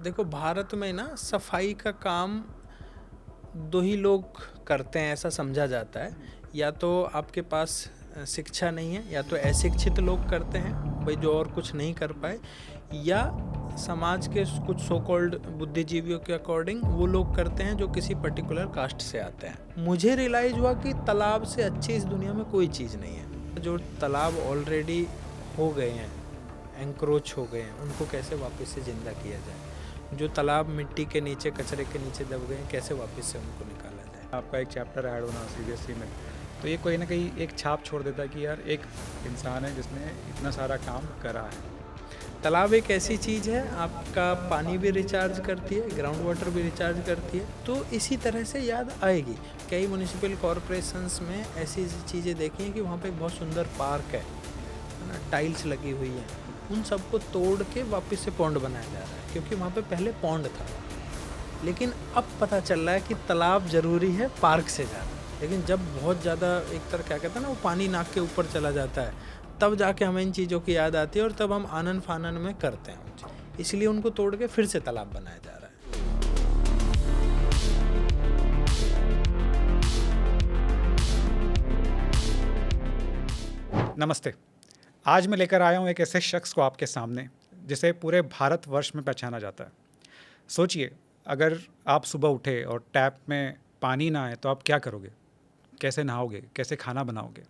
देखो, भारत में ना सफाई का काम दो ही लोग करते हैं ऐसा समझा जाता है। या तो आपके पास शिक्षा नहीं है, या तो अशिक्षित लोग करते हैं भाई जो और कुछ नहीं कर पाए, या समाज के कुछ सो कॉल्ड बुद्धिजीवियों के अकॉर्डिंग वो लोग करते हैं जो किसी पर्टिकुलर कास्ट से आते हैं। मुझे रियलाइज़ हुआ कि तालाब से अच्छी इस दुनिया में कोई चीज़ नहीं है। जो तालाब ऑलरेडी हो गए हैं, एंक्रोच हो गए हैं, उनको कैसे वापस से ज़िंदा किया जाए। जो तालाब मिट्टी के नीचे, कचरे के नीचे दब गए हैं, कैसे वापस से उनको निकाला जाए। आपका एक चैप्टर ऐड होना सीबीएसई में, तो ये कोई ना कहीं एक छाप छोड़ देता है कि यार एक इंसान है जिसने इतना सारा काम करा है। तालाब एक ऐसी चीज़ है, आपका पानी भी रिचार्ज करती है, ग्राउंड वाटर भी रिचार्ज करती है। तो इसी तरह से याद आएगी। कई म्यूनिसिपल कॉरपोरेशंस में ऐसी चीज़ें देखी हैं कि वहाँ पे एक बहुत सुंदर पार्क है ना, टाइल्स लगी हुई हैं, उन सबको तोड़ के वापस से पौंड बनाया जा रहा है, क्योंकि वहाँ पे पहले पौंड था। लेकिन अब पता चल रहा है कि तालाब ज़रूरी है पार्क से ज़्यादा। लेकिन जब बहुत ज़्यादा एक तरह क्या कहते हैं ना, वो पानी नाक के ऊपर चला जाता है, तब जाके हमें इन चीज़ों की याद आती है और तब हम आनन फानन में करते हैं। इसलिए उनको तोड़ के फिर से तालाब बनाया जा रहा है। नमस्ते। आज मैं लेकर आया हूँ एक ऐसे शख्स को आपके सामने जिसे पूरे भारतवर्ष में पहचाना जाता है। सोचिए, अगर आप सुबह उठे और टैप में पानी ना आए तो आप क्या करोगे? कैसे नहाओगे? कैसे खाना बनाओगे?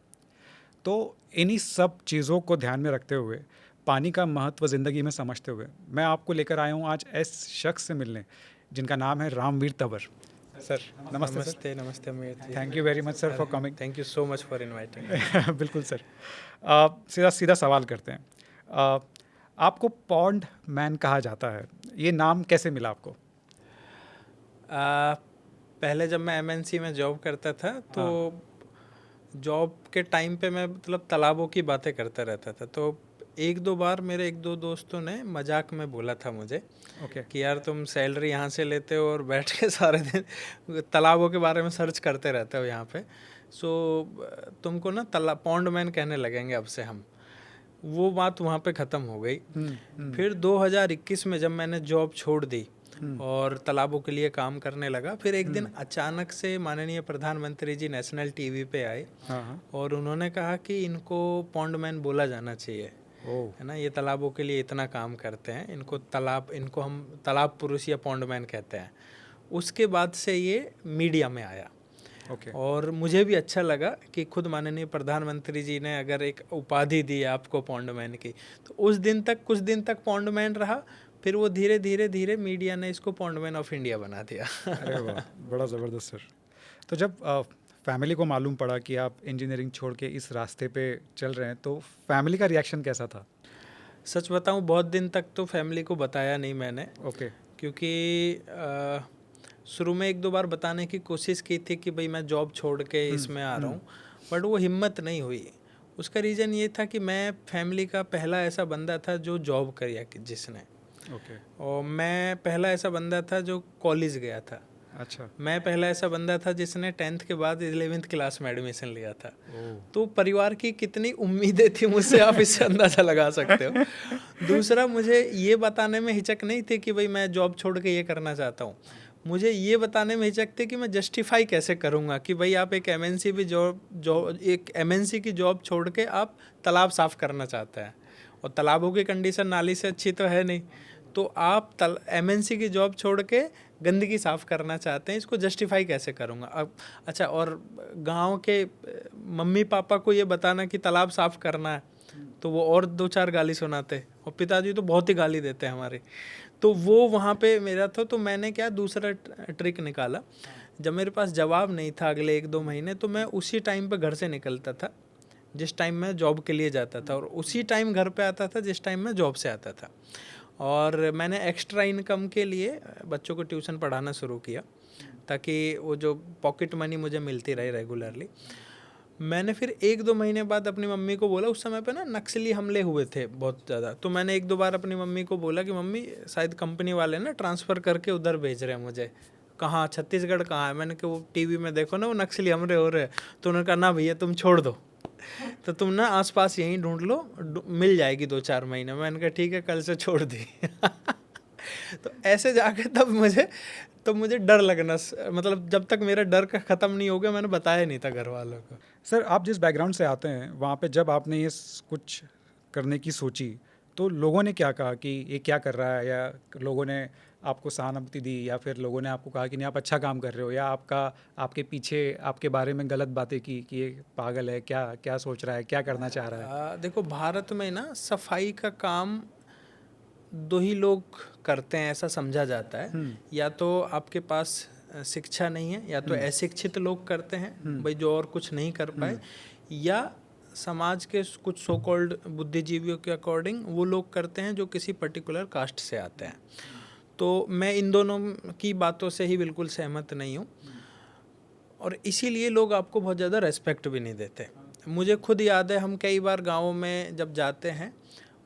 तो इन्हीं सब चीज़ों को ध्यान में रखते हुए, पानी का महत्व ज़िंदगी में समझते हुए, मैं आपको लेकर आया हूँ आज ऐस शख्स से मिलने जिनका नाम है रामवीर तंवर। सर नमस्ते। नमस्ते नमस्ते Amit ji. Thank you very much sir for coming. Thank you so much for inviting. बिल्कुल सर। सीधा सीधा सवाल करते हैं। आपको पॉन्ड मैन कहा जाता है, ये नाम कैसे मिला आपको? पहले जब मैं एमएनसी में जॉब करता था तो जॉब के टाइम पे मैं मतलब तालाबों की बातें करता रहता था। तो एक दो बार मेरे एक दो दोस्तों ने मजाक में बोला था मुझे कि यार तुम सैलरी यहाँ से लेते हो और बैठ के सारे दिन तालाबों के बारे में सर्च करते रहते हो यहाँ पे, सो तुमको ना पॉन्ड मैन कहने लगेंगे अब से हम। वो बात वहाँ पे ख़त्म हो गई। फिर 2021 में जब मैंने जॉब छोड़ दी और तालाबों के लिए काम करने लगा, फिर एक दिन अचानक से माननीय प्रधानमंत्री जी नेशनल टीवी पे आए और उन्होंने कहा कि इनको पॉन्ड मैन बोला जाना चाहिए, है ना, ये तालाबों के लिए इतना काम करते हैं, इनको हम तालाब पुरुष या पॉन्ड मैन कहते हैं। उसके बाद से ये मीडिया में आया। और मुझे भी अच्छा लगा कि खुद माननीय प्रधानमंत्री जी ने अगर एक उपाधि दी आपको पॉन्ड मैन की, तो कुछ दिन तक पॉन्ड मैन रहा। फिर वो धीरे धीरे मीडिया ने इसको पॉन्ड मैन ऑफ इंडिया बना दिया। अरे वाह, बड़ा ज़बरदस्त सर। तो जब फैमिली को मालूम पड़ा कि आप इंजीनियरिंग छोड़ के इस रास्ते पे चल रहे हैं, तो फैमिली का रिएक्शन कैसा था? सच बताऊं, बहुत दिन तक तो फैमिली को बताया नहीं मैंने। क्योंकि शुरू में एक दो बार बताने की कोशिश की थी कि भाई मैं जॉब छोड़ के इसमें आ रहा हूँ, बट वो हिम्मत नहीं हुई। उसका रीज़न ये था कि मैं फैमिली का पहला ऐसा बंदा था जो जॉब किया जिसने। और मैं पहला ऐसा बंदा था जो कॉलेज गया था। अच्छा। मैं पहला ऐसा बंदा था जिसने 10th के बाद 11th क्लास में एडमिशन लिया था। तो परिवार की कितनी उम्मीदें थी मुझसे, आप इससे अंदाज़ा लगा सकते हो। दूसरा, मुझे ये बताने में हिचक नहीं थी कि भाई मैं जॉब छोड़ के ये करना चाहता हूँ। मुझे ये बताने में हिचक थी कि मैं जस्टिफाई कैसे करूँगा कि भाई आप एक एमएनसी की जॉब छोड़ के आप तालाब साफ़ करना चाहते हैं, और तालाबों की कंडीशन नाली से अच्छी तो है नहीं, तो आप एमएनसी की जॉब छोड़ के गंदगी साफ़ करना चाहते हैं, इसको जस्टिफाई कैसे करूँगा। अब अच्छा, और गांव के मम्मी पापा को ये बताना कि तालाब साफ़ करना है, तो वो और दो चार गाली सुनाते, और पिताजी तो बहुत ही गाली देते हैं हमारे। तो वो वहाँ पे मेरा था। तो मैंने क्या दूसरा ट्रिक निकाला, जब मेरे पास जवाब नहीं था अगले 1-2 महीने, तो मैं उसी टाइम पे घर से निकलता था जिस टाइम मैं जॉब के लिए जाता था, और उसी टाइम घर पे आता था जिस टाइम मैं जॉब से आता था। और मैंने एक्स्ट्रा इनकम के लिए बच्चों को ट्यूशन पढ़ाना शुरू किया, ताकि वो जो पॉकेट मनी मुझे मिलती रहे रेगुलरली। मैंने फिर 1-2 महीने बाद अपनी मम्मी को बोला, उस समय पे ना नक्सली हमले हुए थे बहुत ज़्यादा, तो मैंने 1-2 बार अपनी मम्मी को बोला कि मम्मी शायद कंपनी वाले ना ट्रांसफ़र करके उधर भेज रहे हैं मुझे। कहाँ? छत्तीसगढ़ कहाँ है? मैंने कहा वो टीवी में देखो ना, वो नक्सली हमले हो रहे हैं। तो उन्होंने कहा ना भैया तुम छोड़ दो, तो तुम ना आसपास यहीं ढूंढ लो, मिल जाएगी 2-4 महीने। मैंने कहा ठीक है, कल से छोड़ दी। तो ऐसे जाके तब मुझे डर लगना, मतलब जब तक मेरा डर का ख़त्म नहीं हो गया, मैंने बताया नहीं था घर वालों को। सर, आप जिस बैकग्राउंड से आते हैं वहाँ पे जब आपने ये कुछ करने की सोची तो लोगों ने क्या कहा कि ये क्या कर रहा है, या लोगों ने आपको सहानुभूति दी, या फिर लोगों ने आपको कहा कि नहीं आप अच्छा काम कर रहे हो, या आपके पीछे आपके बारे में गलत बातें की कि ये पागल है, क्या क्या सोच रहा है, क्या करना चाह रहा है? देखो, भारत में ना सफाई का काम दो ही लोग करते हैं ऐसा समझा जाता है। या तो आपके पास शिक्षा नहीं है, या तो अशिक्षित लोग करते हैं भाई जो और कुछ नहीं कर पाए, या समाज के कुछ सो कॉल्ड बुद्धिजीवियों के अकॉर्डिंग वो लोग करते हैं जो किसी पर्टिकुलर कास्ट से आते हैं। तो मैं इन दोनों की बातों से ही बिल्कुल सहमत नहीं हूँ, और इसीलिए लोग आपको बहुत ज़्यादा रेस्पेक्ट भी नहीं देते। मुझे खुद याद है, हम कई बार गाँव में जब जाते हैं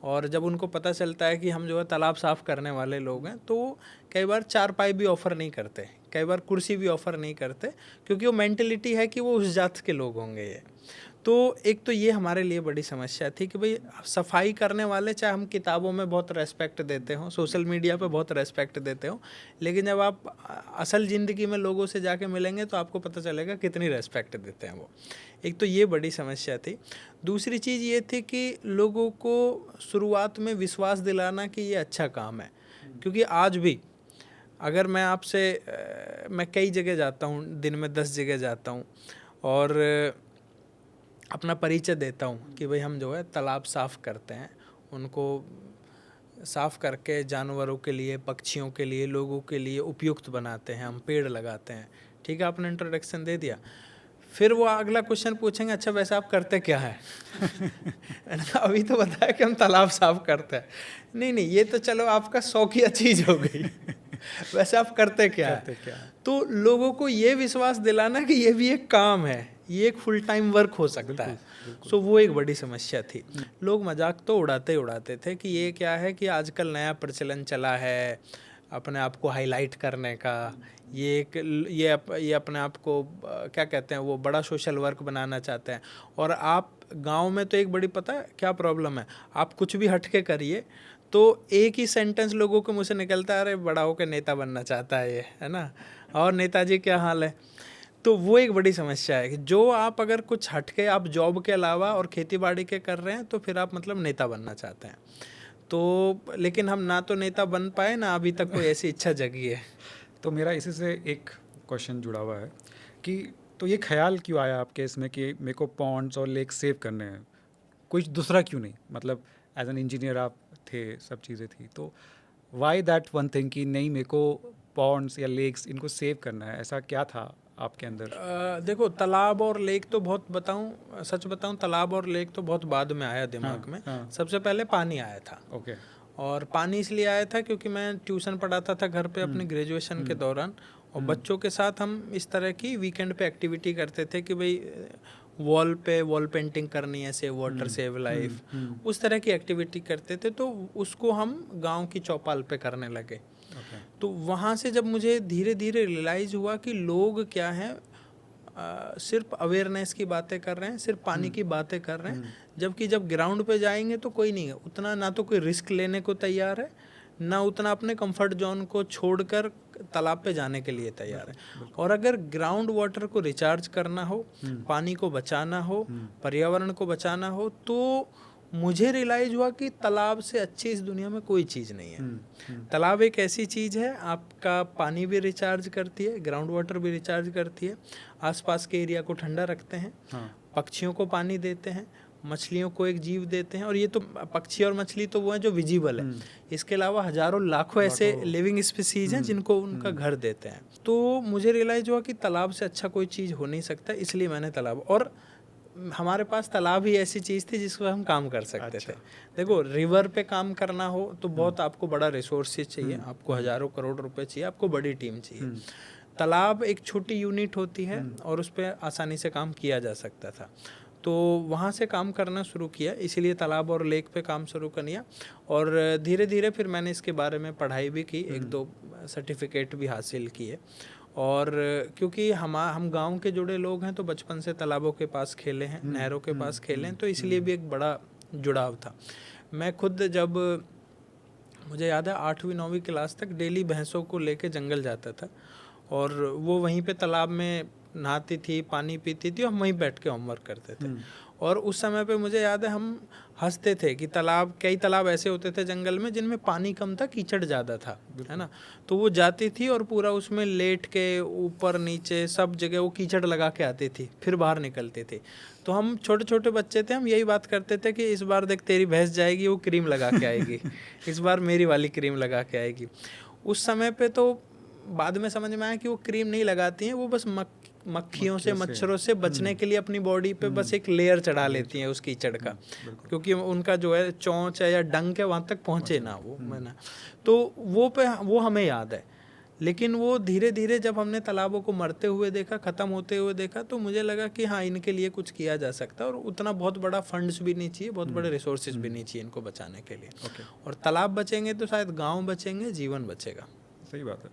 और जब उनको पता चलता है कि हम जो है तालाब साफ़ करने वाले लोग हैं, तो कई बार चारपाई भी ऑफ़र नहीं करते, कई बार कुर्सी भी ऑफ़र नहीं करते, क्योंकि वो मेंटलिटी है कि वो उस जात के लोग होंगे ये। तो एक तो ये हमारे लिए बड़ी समस्या थी कि भाई सफाई करने वाले, चाहे हम किताबों में बहुत रेस्पेक्ट देते हों, सोशल मीडिया पे बहुत रेस्पेक्ट देते हों, लेकिन जब आप असल ज़िंदगी में लोगों से जाके मिलेंगे तो आपको पता चलेगा कितनी रेस्पेक्ट देते हैं वो। एक तो ये बड़ी समस्या थी। दूसरी चीज़ ये थी कि लोगों को शुरुआत में विश्वास दिलाना कि ये अच्छा काम है, क्योंकि आज भी अगर मैं आपसे मैं कई जगह जाता हूँ, दिन में 10 जगह जाता हूँ, और अपना परिचय देता हूँ कि भाई हम जो है तालाब साफ़ करते हैं, उनको साफ़ करके जानवरों के लिए, पक्षियों के लिए, लोगों के लिए उपयुक्त बनाते हैं, हम पेड़ लगाते हैं। ठीक है, आपने इंट्रोडक्शन दे दिया, फिर वो अगला क्वेश्चन पूछेंगे, अच्छा वैसे आप करते क्या है? अभी तो बताया कि हम तालाब साफ़ करते हैं। नहीं, ये तो चलो आपका शौकिया चीज़ हो गई। वैसे आप करते क्या है? तो लोगों को ये विश्वास दिलाना कि ये भी एक काम है, ये एक फुल टाइम वर्क हो सकता है। सो वो एक बड़ी समस्या थी। लोग मजाक तो उड़ाते थे कि ये क्या है कि आजकल नया प्रचलन चला है अपने आप को हाईलाइट करने का, ये अपने आप को क्या कहते हैं, वो बड़ा सोशल वर्क बनाना चाहते हैं। और आप गांव में तो एक बड़ी पता है क्या प्रॉब्लम है, आप कुछ भी हट के करिए तो एक ही सेंटेंस लोगों के मुँह से निकलता है, अरे बड़ा होकर नेता बनना चाहता है ये, है ना, और नेताजी क्या हाल है। तो वो एक बड़ी समस्या है कि जो आप अगर कुछ हटके आप जॉब के अलावा और खेती बाड़ी के कर रहे हैं तो फिर आप मतलब नेता बनना चाहते हैं। तो लेकिन हम ना तो नेता बन पाए, ना अभी तक कोई ऐसी इच्छा जगी है। तो मेरा इसी से एक क्वेश्चन जुड़ा हुआ है कि तो ये ख्याल क्यों आया आपके इसमें कि मेरे को पॉन्ड्स और लेक सेव करने हैं, कुछ दूसरा क्यों नहीं? मतलब एज एन इंजीनियर आप थे, सब चीज़ें थी, तो वाई दैट वन थिंग कि नहीं मेरे को पॉन्ड्स या लेक्स इनको सेव करना है, ऐसा क्या था आपके अंदर? देखो, तालाब और लेक तो सच बताऊं, तालाब और लेक तो बहुत बाद में आया दिमाग में। सबसे पहले पानी आया था। ओके। और पानी इसलिए आया था क्योंकि मैं ट्यूशन पढ़ाता था घर पे अपने ग्रेजुएशन के दौरान, और बच्चों के साथ हम इस तरह की वीकेंड पे एक्टिविटी करते थे कि भाई वॉल पेंटिंग करनी है, सेव वाटर सेव लाइफ, उस तरह की एक्टिविटी करते थे। तो उसको हम गांव की चौपाल पे करने लगे। तो वहाँ से जब मुझे धीरे धीरे रियलाइज़ हुआ कि लोग क्या हैं, सिर्फ अवेयरनेस की बातें कर रहे हैं, सिर्फ पानी की बातें कर रहे हैं, जबकि जब ग्राउंड पे जाएंगे तो कोई नहीं है उतना, ना तो कोई रिस्क लेने को तैयार है, ना उतना अपने कंफर्ट जोन को छोड़कर तालाब पे जाने के लिए तैयार है। और अगर ग्राउंड वाटर को रिचार्ज करना हो, पानी को बचाना हो, पर्यावरण को बचाना हो, तो मुझे रियलाइज हुआ कि तालाब से अच्छी इस दुनिया में कोई चीज़ नहीं है। तालाब एक ऐसी चीज़ है, आपका पानी भी रिचार्ज करती है, ग्राउंड वाटर भी रिचार्ज करती है, आसपास के एरिया को ठंडा रखते हैं, पक्षियों को पानी देते हैं, मछलियों को एक जीव देते हैं। और ये तो पक्षी और मछली तो वो हैं जो विजिबल है, इसके अलावा हजारों लाखों ऐसे लिविंग स्पीसीज हैं जिनको उनका घर देते हैं। तो मुझे रियलाइज हुआ कि तालाब से अच्छा कोई चीज़ हो नहीं सकता, इसलिए मैंने तालाब, और हमारे पास तालाब ही ऐसी चीज़ थी जिसको हम काम कर सकते थे। देखो, रिवर पे काम करना हो तो बहुत आपको बड़ा रिसोर्सेज चाहिए, आपको हजारों करोड़ रुपए चाहिए, आपको बड़ी टीम चाहिए। तालाब एक छोटी यूनिट होती है और उस पर आसानी से काम किया जा सकता था। तो वहाँ से काम करना शुरू किया, इसीलिए तालाब और लेक पे काम शुरू कर लिया। और धीरे धीरे फिर मैंने इसके बारे में पढ़ाई भी की, एक दो सर्टिफिकेट भी हासिल किए। और क्योंकि हम गांव के जुड़े लोग हैं तो बचपन से तालाबों के पास खेले हैं, नहरों के पास खेले हैं, तो इसलिए भी एक बड़ा जुड़ाव था। मैं खुद जब मुझे याद है 8वीं 9वीं क्लास तक डेली भैंसों को लेके जंगल जाता था और वो वहीं पे तालाब में नहाती थी, पानी पीती थी और हम वहीं बैठ के होमवर्क करते थे। और उस समय पे मुझे याद है हम हंसते थे कि कई तालाब ऐसे होते थे जंगल में जिनमें पानी कम था, कीचड़ ज़्यादा था, है ना। तो वो जाती थी और पूरा उसमें लेट के ऊपर नीचे सब जगह वो कीचड़ लगा के आती थी, फिर बाहर निकलती थी। तो हम छोटे छोटे बच्चे थे, हम यही बात करते थे कि इस बार देख तेरी भैंस जाएगी वो क्रीम लगा के आएगी, इस बार मेरी वाली क्रीम लगा के आएगी। उस समय पे तो बाद में समझ में आया कि वो क्रीम नहीं लगाती हैं, वो बस मक्खियों से मच्छरों से बचने के लिए अपनी बॉडी पे बस एक लेयर चढ़ा लेती हैं उस कीचड़ का, क्योंकि उनका जो है चोंच है या डंक है वहाँ तक पहुँचे ना वो, है ना। तो वो हमें याद है। लेकिन वो धीरे धीरे जब हमने तालाबों को मरते हुए देखा, ख़त्म होते हुए देखा, तो मुझे लगा कि हाँ इनके लिए कुछ किया जा सकता है और उतना बहुत बड़ा फंड्स भी नहीं चाहिए, बहुत बड़े रिसोर्सेज भी नहीं चाहिए इनको बचाने के लिए। और तालाब बचेंगे तो शायद गाँव बचेंगे, जीवन बचेगा। सही बात है।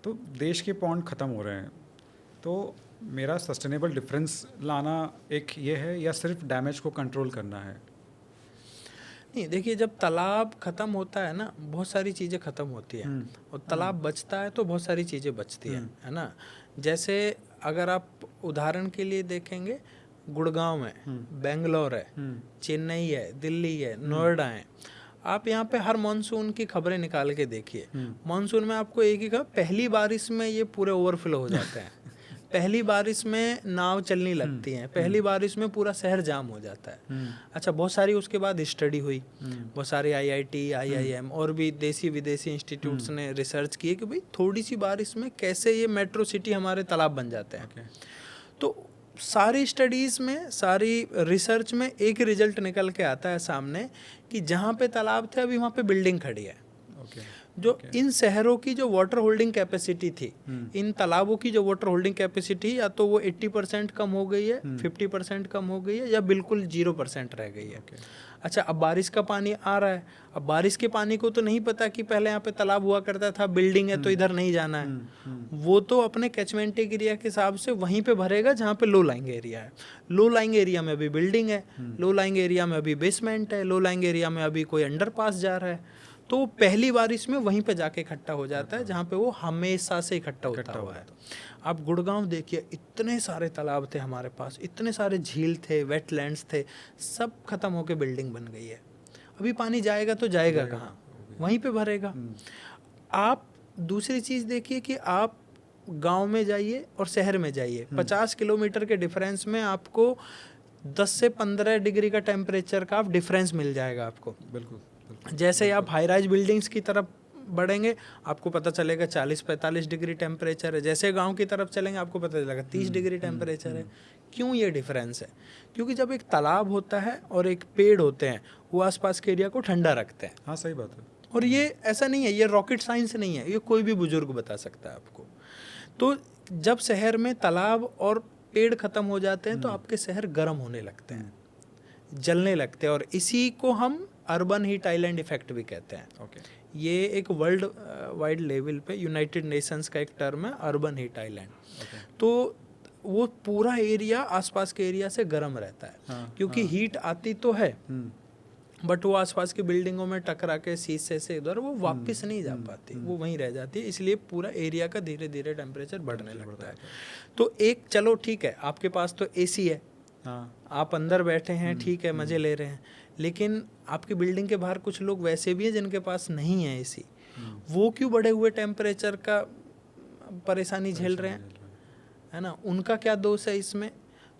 तो देश के पॉन्ड ख़त्म हो रहे हैं, तो मेरा सस्टेनेबल डिफरेंस लाना एक ये है या सिर्फ डैमेज को कंट्रोल करना है? नहीं, देखिए जब तालाब ख़त्म होता है ना, बहुत सारी चीज़ें ख़त्म होती है और तालाब बचता है तो बहुत सारी चीज़ें बचती है ना। जैसे अगर आप उदाहरण के लिए देखेंगे, गुड़गांव है, बेंगलोर है, चेन्नई है, दिल्ली है, नोएडा है, आप यहाँ पे हर मानसून की खबरें निकाल के देखिए। मानसून में आपको एक ही खबर, पहली बारिश में ये पूरे ओवरफ्लो हो जाते हैं, पहली बारिश में नाव चलने लगती हैं, पहली बारिश में पूरा शहर जाम हो जाता है। अच्छा, बहुत सारी उसके बाद स्टडी हुई, बहुत सारे IIT, IIM और भी देसी विदेशी इंस्टीट्यूट्स ने रिसर्च की कि भाई थोड़ी सी बारिश में कैसे ये मेट्रो सिटी हमारे तालाब बन जाते हैं। तो सारी स्टडीज़ में, सारी रिसर्च में एक रिजल्ट निकल के आता है सामने कि जहाँ पे तालाब थे अभी वहाँ पे बिल्डिंग खड़ी है। जो इन शहरों की जो वाटर होल्डिंग कैपेसिटी थी, इन तालाबों की जो वाटर होल्डिंग कैपेसिटी या तो वो 80% कम हो गई है, 50% कम हो गई है या बिल्कुल 0% रह गई है। अच्छा, अब बारिश का पानी आ रहा है, अब बारिश के पानी को तो नहीं पता कि पहले यहाँ पे तालाब हुआ करता था, बिल्डिंग है तो इधर नहीं जाना है। वो तो अपने कैचमेंट एरिया के हिसाब से वहीं पे भरेगा जहाँ पे लो लाइंग एरिया है। लो लाइंग एरिया में अभी बिल्डिंग है, लो लाइंग एरिया में अभी बेसमेंट है, लो लाइंग एरिया में अभी कोई अंडरपास जा रहा है। तो पहली बारिश में वहीं पे जाके इकट्ठा हो जाता है जहाँ पे वो हमेशा से इकट्ठा होता हुआ है। आप गुड़गांव देखिए, इतने सारे तालाब थे हमारे पास, इतने सारे झील थे, वेटलैंड्स थे, सब खत्म होके बिल्डिंग बन गई है। अभी पानी जाएगा तो जाएगा कहाँ, वहीं पे भरेगा। आप दूसरी चीज़ देखिए कि आप गांव में जाइए और शहर में जाइए, 50 किलोमीटर के डिफरेंस में आपको 10 से 15 डिग्री का टेम्परेचर का आप डिफरेंस मिल जाएगा आपको। बिल्कुल। जैसे ही आप हाई राइज बिल्डिंग्स की तरफ बढ़ेंगे आपको पता चलेगा 40-45 डिग्री टेम्परेचर है, जैसे गांव की तरफ चलेंगे आपको पता चलेगा 30 डिग्री टेम्परेचर है। क्यों ये डिफरेंस है? क्योंकि जब एक तालाब होता है और एक पेड़ होते हैं, वो आसपास के एरिया को ठंडा रखते हैं। हाँ, सही बात है। और ये ऐसा नहीं है, ये रॉकेट साइंस नहीं है, ये कोई भी बुजुर्ग बता सकता है आपको। तो जब शहर में तालाब और पेड़ खत्म हो जाते हैं तो आपके शहर गर्म होने लगते हैं, जलने लगते हैं, और इसी को हम अर्बन हीट आइलैंड इफेक्ट भी कहते हैं। ये एक वर्ल्ड वाइड लेवल पे यूनाइटेड नेशंस का एक टर्म है, अर्बन हीट आइलैंड। तो वो पूरा एरिया आसपास के एरिया से गर्म रहता है, क्योंकि हीट आती तो है बट वो आसपास की बिल्डिंगों में टकरा के शीशे से इधर वो वापस नहीं जा पाती, वो वहीं रह जाती है। इसलिए पूरा एरिया का धीरे धीरे टेम्परेचर बढ़ने लगता है। तो एक, चलो ठीक है, आपके पास तो AC है, आप अंदर बैठे हैं, ठीक है, मज़े ले रहे हैं, लेकिन आपकी बिल्डिंग के बाहर कुछ लोग वैसे भी हैं जिनके पास नहीं है AC। वो क्यों बढ़े हुए टेम्परेचर का परेशानी झेल रहे हैं, है ना? उनका क्या दोष है इसमें?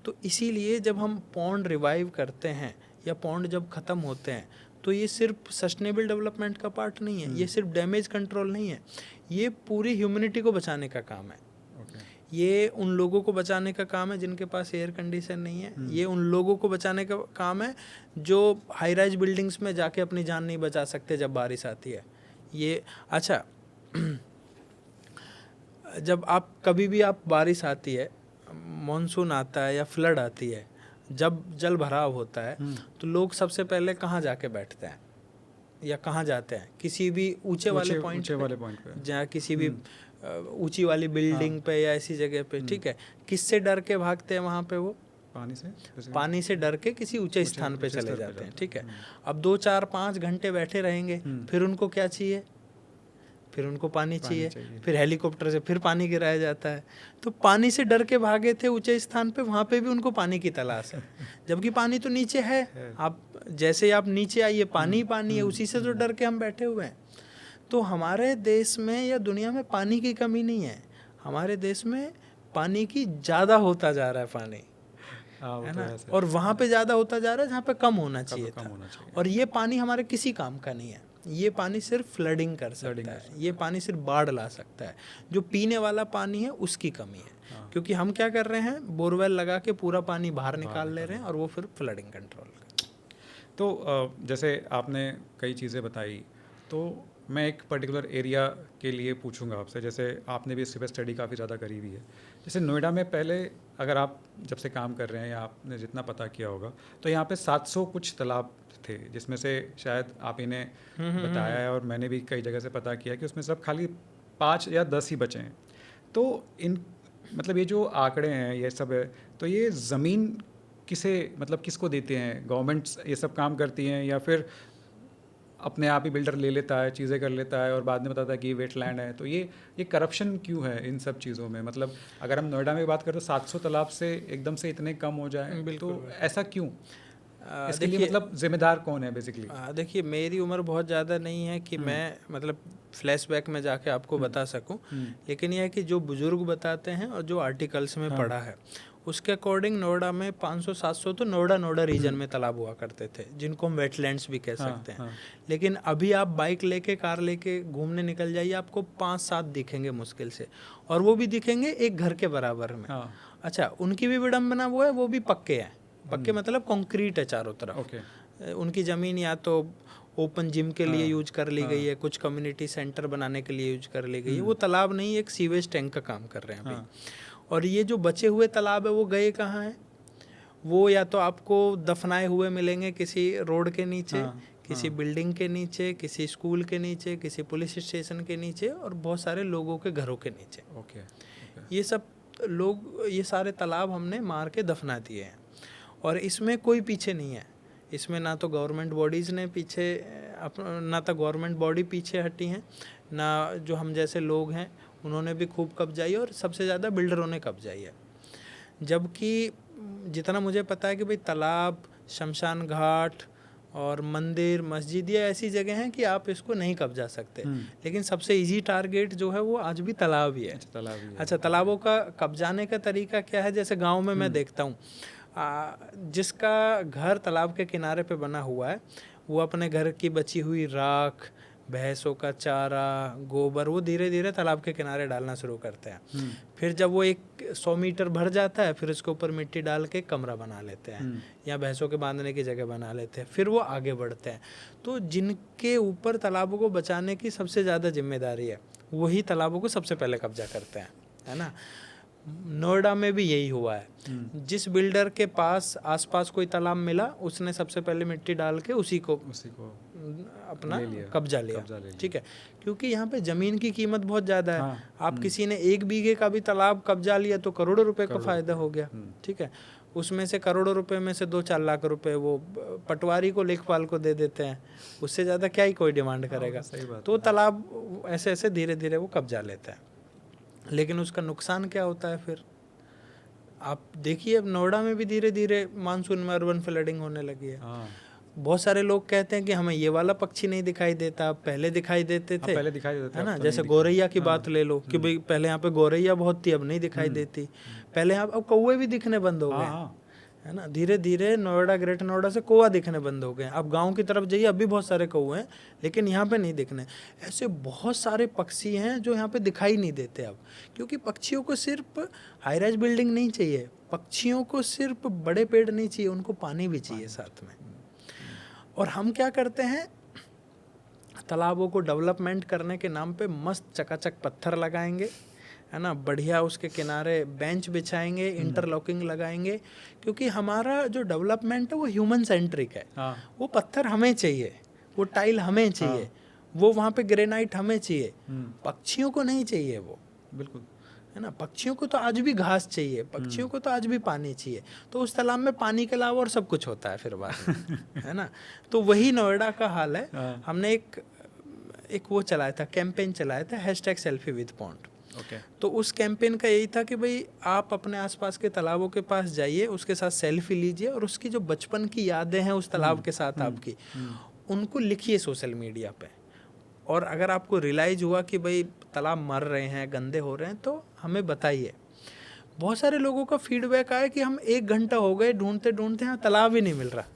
तो इसीलिए जब हम पॉन्ड रिवाइव करते हैं या पॉन्ड जब ख़त्म होते हैं तो ये सिर्फ सस्टेनेबल डेवलपमेंट का पार्ट नहीं है, ये सिर्फ डैमेज कंट्रोल नहीं है, ये पूरी ह्यूमैनिटी को बचाने का काम है। ये उन लोगों को बचाने का काम है जिनके पास एयर कंडीशन नहीं है, ये उन लोगों को बचाने का काम है जो हाई राइज बिल्डिंग्स में जाके अपनी जान नहीं बचा सकते जब बारिश आती है। ये अच्छा, जब आप कभी भी आप बारिश आती है, मॉनसून आता है या फ्लड आती है, जब जल भराव होता है तो लोग सबसे पहले कहाँ जाके बैठते हैं या कहाँ जाते हैं? किसी भी ऊंचे वाले पॉइंट पे, जहाँ किसी भी ऊंची वाली बिल्डिंग पे या ऐसी जगह पे, ठीक है। किससे डर के भागते हैं वहाँ पे? वो पानी से डर के किसी ऊंचे स्थान पे चले जाते हैं, ठीक है। अब 2 4 5 घंटे बैठे रहेंगे, फिर उनको क्या चाहिए, फिर उनको पानी चाहिए, फिर हेलीकॉप्टर से फिर पानी गिराया जाता है। तो पानी से डर के भागे थे ऊंचे स्थान पे, वहाँ पे भी उनको पानी की तलाश है, जबकि पानी तो नीचे है। आप जैसे आप नीचे आइए, पानी पानी है, उसी से तो डर के हम बैठे हुए हैं। तो हमारे देश में या दुनिया में पानी की कमी नहीं है, हमारे देश में पानी की ज़्यादा होता जा रहा है पानी, है ना। और वहाँ पे ज़्यादा होता जा रहा है जहाँ पे कम होना चाहिए था। और ये पानी हमारे किसी काम का नहीं है, ये पानी सिर्फ फ्लडिंग कर सकता है, ये पानी सिर्फ बाढ़ ला सकता है। जो पीने वाला पानी है उसकी कमी है, क्योंकि हम क्या कर रहे हैं, बोरवेल लगा के पूरा पानी बाहर निकाल ले रहे हैं और वो फिर फ्लडिंग कंट्रोल कर। तो जैसे आपने कई चीज़ें बताई, तो मैं एक पर्टिकुलर एरिया के लिए पूछूंगा आपसे। जैसे आपने भी इसके पे स्टडी काफ़ी ज़्यादा करी हुई है। जैसे नोएडा में पहले, अगर आप जब से काम कर रहे हैं या आपने जितना पता किया होगा, तो यहाँ पे 700 कुछ तालाब थे, जिसमें से शायद आप इन्हें बताया है और मैंने भी कई जगह से पता किया कि उसमें सब खाली 5 या 10 ही बचे हैं। तो इन मतलब ये जो आंकड़े हैं ये सब है, तो ये ज़मीन किसे मतलब किसको देते हैं? गवर्नमेंट्स ये सब काम करती हैं या फिर अपने आप ही बिल्डर ले लेता है, चीज़ें कर लेता है और बाद में बताता है कि ये वेटलैंड है? तो ये करप्शन क्यों है इन सब चीज़ों में? मतलब अगर हम नोएडा में बात करें तो 700 तालाब से एकदम से इतने कम हो जाए, तो ऐसा क्यों? इसके लिए मतलब जिम्मेदार कौन है बेसिकली? देखिए, मेरी उम्र बहुत ज़्यादा नहीं है कि मैं मतलब फ्लैशबैक में जाके आपको बता सकूं, लेकिन यह है कि जो बुजुर्ग बताते हैं और जो आर्टिकल्स में पढ़ा है उसके अकॉर्डिंग नोएडा में 500-700 तो नोएडा रीजन में तालाब हुआ करते थे, जिनको हम वेटलैंड्स भी कह सकते हैं। लेकिन अभी आप बाइक लेके, कार लेके घूमने निकल जाइए, आपको 5-7 दिखेंगे मुश्किल से, और वो भी दिखेंगे एक घर के बराबर में। अच्छा, उनकी भी विडम्बना वो है, वो भी पक्के हैं। पक्के मतलब कंक्रीट है चारों तरफ। उनकी ज़मीन या तो ओपन जिम के लिए यूज कर ली गई है, कुछ कम्युनिटी सेंटर बनाने के लिए यूज कर ली गई है। वो तालाब नहीं, एक सीवेज टैंक का काम कर रहे हैं अभी। और ये जो बचे हुए तालाब है वो गए कहाँ हैं? वो या तो आपको दफनाए हुए मिलेंगे किसी रोड के नीचे, किसी बिल्डिंग के नीचे, किसी स्कूल के नीचे, किसी पुलिस स्टेशन के नीचे, और बहुत सारे लोगों के घरों के नीचे। ये सब लोग, ये सारे तालाब हमने मार के दफना दिए हैं, और इसमें कोई पीछे नहीं है। इसमें ना तो गवर्नमेंट बॉडीज़ ने पीछे, ना तो गवर्नमेंट बॉडी पीछे हटी हैं, ना जो हम जैसे लोग हैं उन्होंने भी खूब कब्जाई, और सबसे ज़्यादा बिल्डरों ने कब्जाई है। जबकि जितना मुझे पता है कि भाई तालाब, शमशान घाट और मंदिर, मस्जिद, ये ऐसी जगह हैं कि आप इसको नहीं कब्जा सकते, लेकिन सबसे इजी टारगेट जो है वो आज भी तालाब ही है। अच्छा, तालाबों का कब्जाने का तरीका क्या है? जैसे गाँव में मैं देखता हूँ, जिसका घर तालाब के किनारे पे बना हुआ है, वो अपने घर की बची हुई राख, भैंसों का चारा, गोबर, वो धीरे धीरे तालाब के किनारे डालना शुरू करते हैं। फिर जब वो 100 मीटर भर जाता है, फिर उसके ऊपर मिट्टी डाल के कमरा बना लेते हैं, या भैंसों के बांधने की जगह बना लेते हैं। फिर वो आगे बढ़ते हैं। तो जिनके ऊपर तालाबों को बचाने की सबसे ज़्यादा जिम्मेदारी है, वही तालाबों को सबसे पहले कब्जा करते हैं, है ना। नोएडा में भी यही हुआ है। जिस बिल्डर के पास आसपास कोई तालाब मिला, उसने सबसे पहले मिट्टी डाल के उसी को अपना कब्जा लिया। ठीक है, क्योंकि यहाँ पे ज़मीन की कीमत बहुत ज़्यादा है। आप किसी ने 1 बीघे का भी तालाब कब्जा लिया तो करोड़ों रुपए का फ़ायदा हो गया। ठीक है, उसमें से करोड़ों रुपए में से 2-4 लाख रुपए वो पटवारी को, लेखपाल को दे देते हैं। उससे ज़्यादा क्या ही कोई डिमांड करेगा। तो तालाब ऐसे ऐसे धीरे धीरे वो कब्जा लेता है। लेकिन उसका नुकसान क्या होता है फिर? आप देखिए, अब नोएडा में भी धीरे धीरे मानसून में अर्बन फ्लडिंग होने लगी है। बहुत सारे लोग कहते हैं कि हमें ये वाला पक्षी नहीं दिखाई देता, पहले दिखाई देते थे, है ना। जैसे गौरैया की बात ले लो कि भाई पहले यहाँ पे गौरैया बहुत थी, अब नहीं दिखाई देती। पहले यहाँ अब कौवे भी दिखने बंद हो गए, है ना। धीरे धीरे नोएडा, ग्रेटर नोएडा से कौवा दिखने बंद हो गए। अब गांव की तरफ जाइए, अब भी बहुत सारे कौवे हैं, लेकिन यहाँ पे नहीं दिखने। ऐसे बहुत सारे पक्षी हैं जो यहाँ पे दिखाई नहीं देते अब, क्योंकि पक्षियों को सिर्फ हाई राइज बिल्डिंग नहीं चाहिए, पक्षियों को सिर्फ बड़े पेड़ नहीं चाहिए, उनको पानी भी चाहिए साथ में। और हम क्या करते हैं, तालाबों को डेवलपमेंट करने के नाम पे मस्त चकाचक पत्थर लगाएंगे, है ना, बढ़िया उसके किनारे बेंच बिछाएंगे, इंटरलॉकिंग लगाएंगे, क्योंकि हमारा जो डेवलपमेंट है वो ह्यूमन सेंट्रिक है। वो पत्थर हमें चाहिए, वो टाइल हमें चाहिए, वो वहाँ पे ग्रेनाइट हमें चाहिए, पक्षियों को नहीं चाहिए वो। बिल्कुल, है ना। पक्षियों को तो आज भी घास चाहिए, पक्षियों को तो आज भी पानी चाहिए, तो उस तालाब में पानी के अलावा और सब कुछ होता है फिर बाद में, है ना। तो वही नोएडा का हाल है। हाँ। हमने एक वो चलाया था, कैंपेन चलाया था, #selfie with pond। ओके। तो उस कैंपेन का यही था कि भाई आप अपने आसपास के तालाबों के पास जाइए, उसके साथ सेल्फी लीजिए और उसकी जो बचपन की यादें हैं उस तालाब के साथ आपकी, उनको लिखिए सोशल मीडिया पे। और अगर आपको रियलाइज हुआ कि भाई तालाब मर रहे हैं, गंदे हो रहे हैं, तो हमें बताइए। बहुत सारे लोगों का फीडबैक आया कि हम 1 घंटा हो गए ढूंढते ढूंढते, यहाँ तालाब ही नहीं मिल रहा,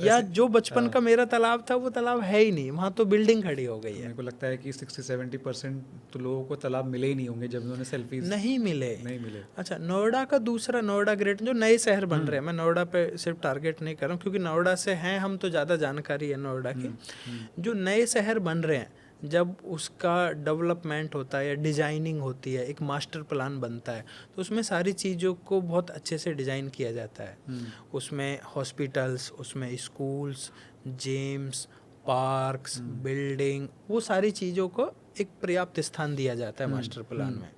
या जो बचपन का मेरा तालाब था वो तालाब है ही नहीं, वहाँ तो बिल्डिंग खड़ी हो गई है। मेरे को लगता है कि 60-70% तो लोगों को तालाब मिले ही नहीं होंगे जब उन्होंने सेल्फीज नहीं मिले। नहीं मिले। अच्छा, नोएडा का दूसरा, नोएडा ग्रेट, जो नए शहर बन रहे हैं, मैं नोएडा पे सिर्फ टारगेट नहीं कर रहा हूँ क्योंकि नोएडा से हैं हम, तो ज़्यादा जानकारी है नोएडा की। जो नए शहर बन रहे हैं, जब उसका डेवलपमेंट होता है या डिजाइनिंग होती है, एक मास्टर प्लान बनता है, तो उसमें सारी चीज़ों को बहुत अच्छे से डिज़ाइन किया जाता है। उसमें हॉस्पिटल्स, उसमें स्कूल्स, जिम्स, पार्क्स, बिल्डिंग, वो सारी चीज़ों को एक पर्याप्त स्थान दिया जाता है मास्टर प्लान में।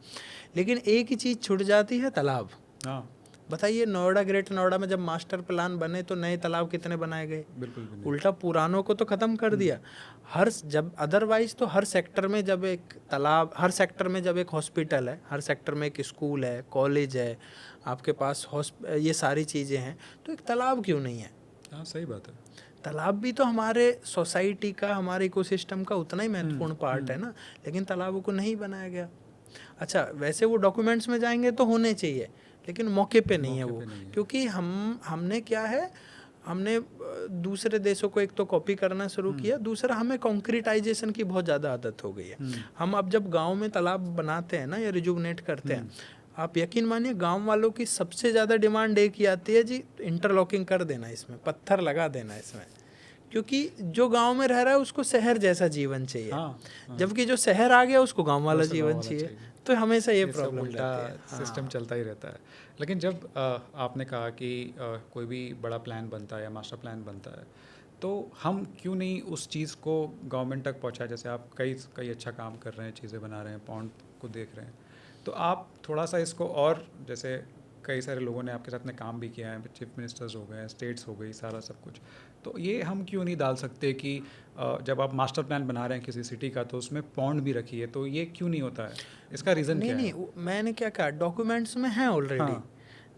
लेकिन एक ही चीज़ छूट जाती है, तालाब। हाँ, बताइए, नोएडा, ग्रेट नोएडा में जब मास्टर प्लान बने तो नए तालाब कितने बनाए गए? बिल्कुल भी नहीं। उल्टा पुरानों को तो ख़त्म कर दिया। जब अदरवाइज तो हर सेक्टर में जब एक तालाब, हर सेक्टर में जब एक हॉस्पिटल है, हर सेक्टर में एक स्कूल है, कॉलेज है, आपके पास ये सारी चीज़ें हैं, तो एक तालाब क्यों नहीं है? हाँ, सही बात है। तालाब भी तो हमारे सोसाइटी का, हमारे इकोसिस्टम का उतना ही महत्वपूर्ण पार्ट है ना, लेकिन तालाबों को नहीं बनाया गया। अच्छा, वैसे वो डॉक्यूमेंट्स में जाएंगे तो होने चाहिए, लेकिन मौके पे नहीं है वो, क्योंकि हमने क्या है, हमने दूसरे देशों को एक तो कॉपी करना शुरू किया, दूसरा हमें कंक्रीटाइजेशन की बहुत ज़्यादा आदत हो गई है। हम अब जब गांव में तालाब बनाते हैं ना या रिजुवनेट करते हैं, आप यकीन मानिए गांव वालों की सबसे ज़्यादा डिमांड एक ही आती है, जी इंटरलॉकिंग कर देना, इसमें पत्थर लगा देना इसमें, क्योंकि जो गांव में रह रहा है उसको शहर जैसा जीवन चाहिए। हाँ, जबकि जो शहर आ गया उसको गांव वाला जीवन चाहिए। तो हमेशा ये प्रॉब्लम उल्टा रहती है। सिस्टम चलता ही रहता है। लेकिन जब आपने कहा कि कोई भी बड़ा प्लान बनता है या मास्टर प्लान बनता है, तो हम क्यों नहीं उस चीज़ को गवर्नमेंट तक पहुंचाए? जैसे आप कई अच्छा काम कर रहे हैं, चीज़ें बना रहे हैं, पॉन्ड को देख रहे हैं, तो आप थोड़ा सा इसको, और जैसे कई सारे लोगों ने आपके साथ में काम भी किया है, चीफ मिनिस्टर्स हो गए, स्टेट्स हो गई, सारा सब कुछ, तो ये हम क्यों नहीं डाल सकते कि जब आप मास्टर प्लान बना रहे हैं किसी सिटी का, तो उसमें पॉन्ड भी रखिए, तो ये क्यों नहीं होता है? इसका रीज़न क्या है? नहीं, मैंने क्या कहा, डॉक्यूमेंट्स में है ऑलरेडी।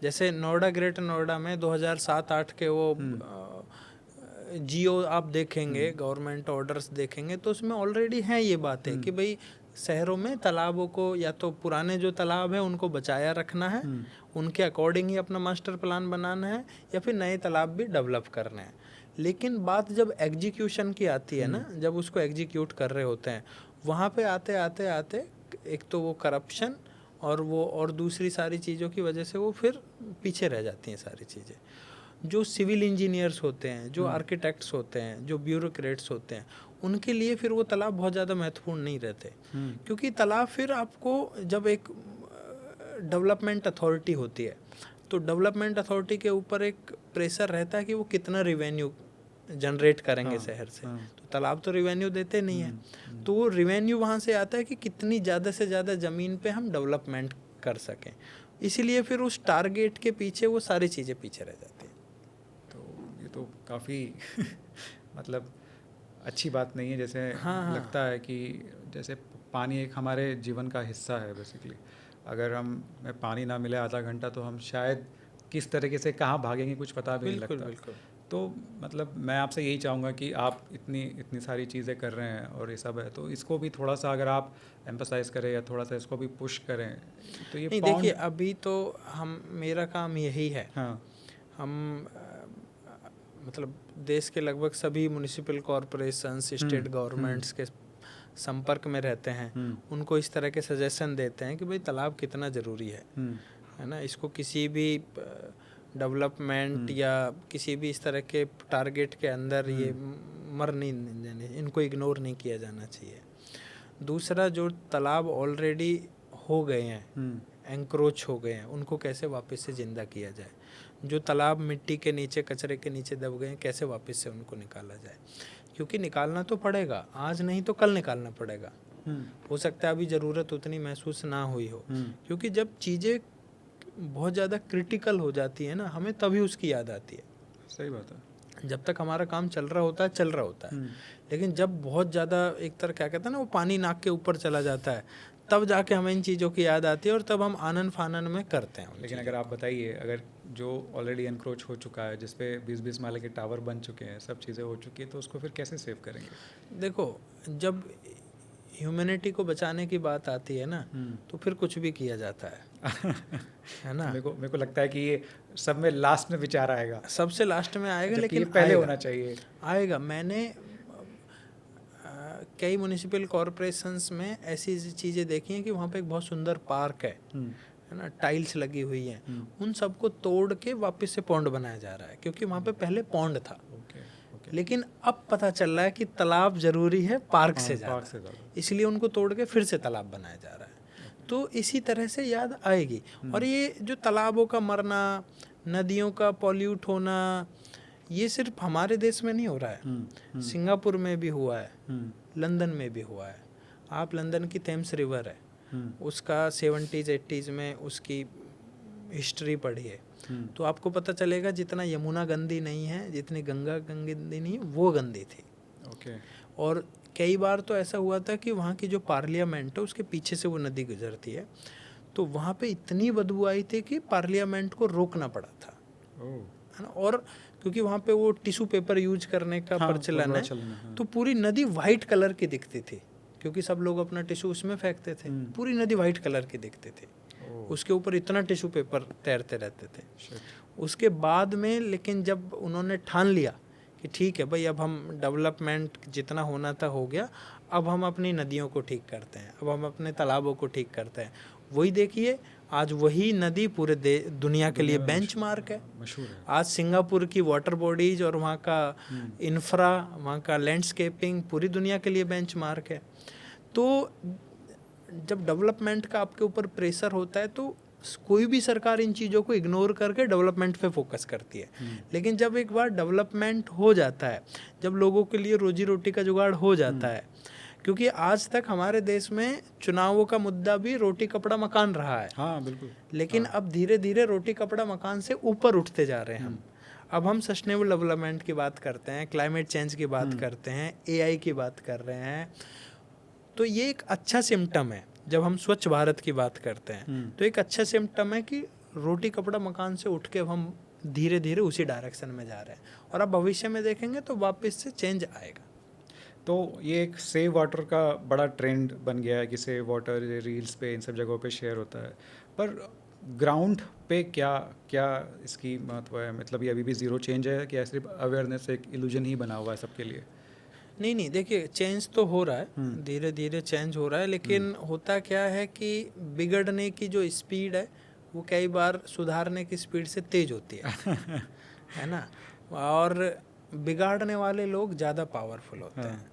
जैसे नोएडा, ग्रेटर नोएडा में 2007-8 के वो जियो आप देखेंगे, गवर्नमेंट ऑर्डर्स देखेंगे, तो उसमें ऑलरेडी है ये बातें कि भाई शहरों में तालाबों को, या तो पुराने जो तालाब हैं उनको बचाया रखना है, उनके अकॉर्डिंग ही अपना मास्टर प्लान बनाना है, या फिर नए तालाब भी डेवलप करने हैं। लेकिन बात जब एग्जीक्यूशन की आती है ना, जब उसको एग्जीक्यूट कर रहे होते हैं, वहाँ पे आते आते आते एक तो वो करप्शन और दूसरी सारी चीज़ों की वजह से वो फिर पीछे रह जाती हैं सारी चीज़ें। जो सिविल इंजीनियर्स होते हैं, जो आर्किटेक्ट्स होते हैं, जो ब्यूरोक्रेट्स होते हैं, उनके लिए फिर वो तालाब बहुत ज़्यादा महत्वपूर्ण नहीं रहते, क्योंकि तालाब फिर आपको, जब एक डेवलपमेंट अथॉरिटी होती है, तो डेवलपमेंट अथॉरिटी के ऊपर एक प्रेशर रहता है कि वो कितना रिवेन्यू जनरेट करेंगे शहर से। तो तालाब तो रिवेन्यू देते नहीं है, तो वो रिवेन्यू वहाँ से आता है कि कितनी ज़्यादा से ज़्यादा ज़मीन पे हम डेवलपमेंट कर सकें। इसीलिए फिर उस टारगेट के पीछे वो सारी चीज़ें पीछे रह जाती हैं। तो ये तो काफ़ी मतलब अच्छी बात नहीं है। जैसे लगता है कि जैसे पानी एक हमारे जीवन का हिस्सा है बेसिकली। अगर हमें पानी ना मिले आधा घंटा तो हम शायद किस तरीके से कहाँ भागेंगे कुछ पता भी नहीं लगता। बिल्कुल। तो मतलब मैं आपसे यही चाहूँगा कि आप इतनी सारी चीज़ें कर रहे हैं और ये सब है, तो इसको भी थोड़ा सा अगर आप एम्फसाइज़ करें या थोड़ा सा इसको भी पुश करें तो ये नहीं, देखिए अभी तो मेरा काम यही है। हम मतलब देश के लगभग सभी म्युनिसिपल कॉरपोरेशंस, स्टेट गवर्नमेंट्स के संपर्क में रहते हैं, उनको इस तरह के सजेशन देते हैं कि भाई तालाब कितना ज़रूरी है ना। इसको किसी भी डेवलपमेंट या किसी भी इस तरह के टारगेट के अंदर ये मर नहीं जाने, इनको इग्नोर नहीं किया जाना चाहिए। दूसरा, जो तालाब ऑलरेडी हो गए हैं, एंक्रोच हो गए हैं, उनको कैसे वापस से ज़िंदा किया जाए। जो तालाब मिट्टी के नीचे, कचरे के नीचे दब गए हैं, कैसे वापस से उनको निकाला जाए, क्योंकि निकालना तो पड़ेगा, आज नहीं तो कल निकालना पड़ेगा। हो सकता है अभी ज़रूरत उतनी महसूस ना हुई हो, क्योंकि जब चीज़ें बहुत ज़्यादा क्रिटिकल हो जाती है ना, हमें तभी उसकी याद आती है। सही बात है। जब तक हमारा काम चल रहा होता है, लेकिन जब बहुत ज़्यादा एक तरह क्या कहते हैं ना, वो पानी नाक के ऊपर चला जाता है, तब जाके हमें इन चीज़ों की याद आती है और तब हम आनन फानन में करते हैं। लेकिन अगर आप बताइए, अगर जो ऑलरेडी एनक्रोच हो चुका है, जिस पे 20-20 माले के टावर बन चुके हैं, सब चीज़ें हो चुकी है, तो उसको फिर कैसे सेव करेंगे? देखो, जब ह्यूमैनिटी को बचाने की बात आती है ना, तो फिर कुछ भी किया जाता है ना। मेरे को लगता है कि ये सब में लास्ट में विचार आएगा, सबसे लास्ट में आएगा, लेकिन ये पहले आएगा, होना चाहिए। आएगा। मैंने कई म्यूनिसिपल कॉरपोरेशंस में ऐसी चीज़ें देखी हैं कि वहाँ पे एक बहुत सुंदर पार्क है ना, टाइल्स लगी हुई हैं, उन सबको तोड़ के वापस से पॉन्ड बनाया जा रहा है, क्योंकि वहाँ पे पहले पॉन्ड था। लेकिन अब पता चल रहा है कि तालाब जरूरी है पार्क से ज़्यादा, इसलिए उनको तोड़ के फिर से तालाब बनाया जा रहा है। तो इसी तरह से याद आएगी। और ये जो तालाबों का मरना, नदियों का पॉल्यूट होना, ये सिर्फ हमारे देश में नहीं हो रहा है, सिंगापुर में भी हुआ है, लंदन में भी हुआ है। आप लंदन की थेम्स रिवर है, उसका 70s 80s में उसकी हिस्ट्री पढ़िए, तो आपको पता चलेगा जितना यमुना गंदी नहीं है, जितनी गंगा गंदी नहीं है, वो गंदी थी। और कई बार तो ऐसा हुआ था कि वहाँ की जो पार्लियामेंट है उसके पीछे से वो नदी गुजरती है, तो वहाँ पे इतनी बदबू आई थी कि पार्लियामेंट को रोकना पड़ा था, है ना। और क्योंकि वहाँ पे वो टिश्यू पेपर यूज करने का प्रचलन है, तो पूरी नदी वाइट कलर की दिखती थी, क्योंकि सब लोग अपना टिश्यू उसमें फेंकते थे। पूरी नदी वाइट कलर की दिखती थी, उसके ऊपर इतना टिश्यू पेपर तैरते रहते थे। उसके बाद में लेकिन जब उन्होंने ठान लिया कि ठीक है भाई, अब हम डेवलपमेंट जितना होना था हो गया, अब हम अपनी नदियों को ठीक करते हैं, अब हम अपने तालाबों को ठीक करते हैं, वही देखिए आज वही नदी पूरे दुनिया के लिए बेंचमार्क है। आज सिंगापुर की वाटर बॉडीज और वहाँ का इंफ्रा, वहाँ का लैंडस्केपिंग पूरी दुनिया के लिए बेंचमार्क है। तो जब डेवलपमेंट का आपके ऊपर प्रेशर होता है, तो कोई भी सरकार इन चीज़ों को इग्नोर करके डेवलपमेंट पे फोकस करती है। लेकिन जब एक बार डेवलपमेंट हो जाता है, जब लोगों के लिए रोजी रोटी का जुगाड़ हो जाता है, क्योंकि आज तक हमारे देश में चुनावों का मुद्दा भी रोटी कपड़ा मकान रहा है। हाँ बिल्कुल। लेकिन अब धीरे धीरे रोटी कपड़ा मकान से ऊपर उठते जा रहे हैं हम। अब हम सस्टेनेबल डेवलपमेंट की बात करते हैं, क्लाइमेट चेंज की बात करते हैं, AI की बात कर रहे हैं। तो ये एक अच्छा सिम्टम है। जब हम स्वच्छ भारत की बात करते हैं तो एक अच्छा सिम्टम है कि रोटी कपड़ा मकान से उठ के हम धीरे धीरे उसी डायरेक्शन में जा रहे हैं, और अब भविष्य में देखेंगे तो वापस से चेंज आएगा। तो ये एक सेव वाटर का बड़ा ट्रेंड बन गया है कि सेव वाटर रील्स पे, इन सब जगहों पे शेयर होता है, पर ग्राउंड पे क्या क्या इसकी महत्व है? मतलब ये अभी भी ज़ीरो चेंज है कि सिर्फ अवेयरनेस एक इल्यूजन ही बना हुआ है सबके लिए? नहीं, देखिए चेंज तो हो रहा है, धीरे धीरे चेंज हो रहा है, लेकिन होता क्या है कि बिगड़ने की जो स्पीड है वो कई बार सुधारने की स्पीड से तेज होती है ना। और बिगाड़ने वाले लोग ज़्यादा पावरफुल होते हैं,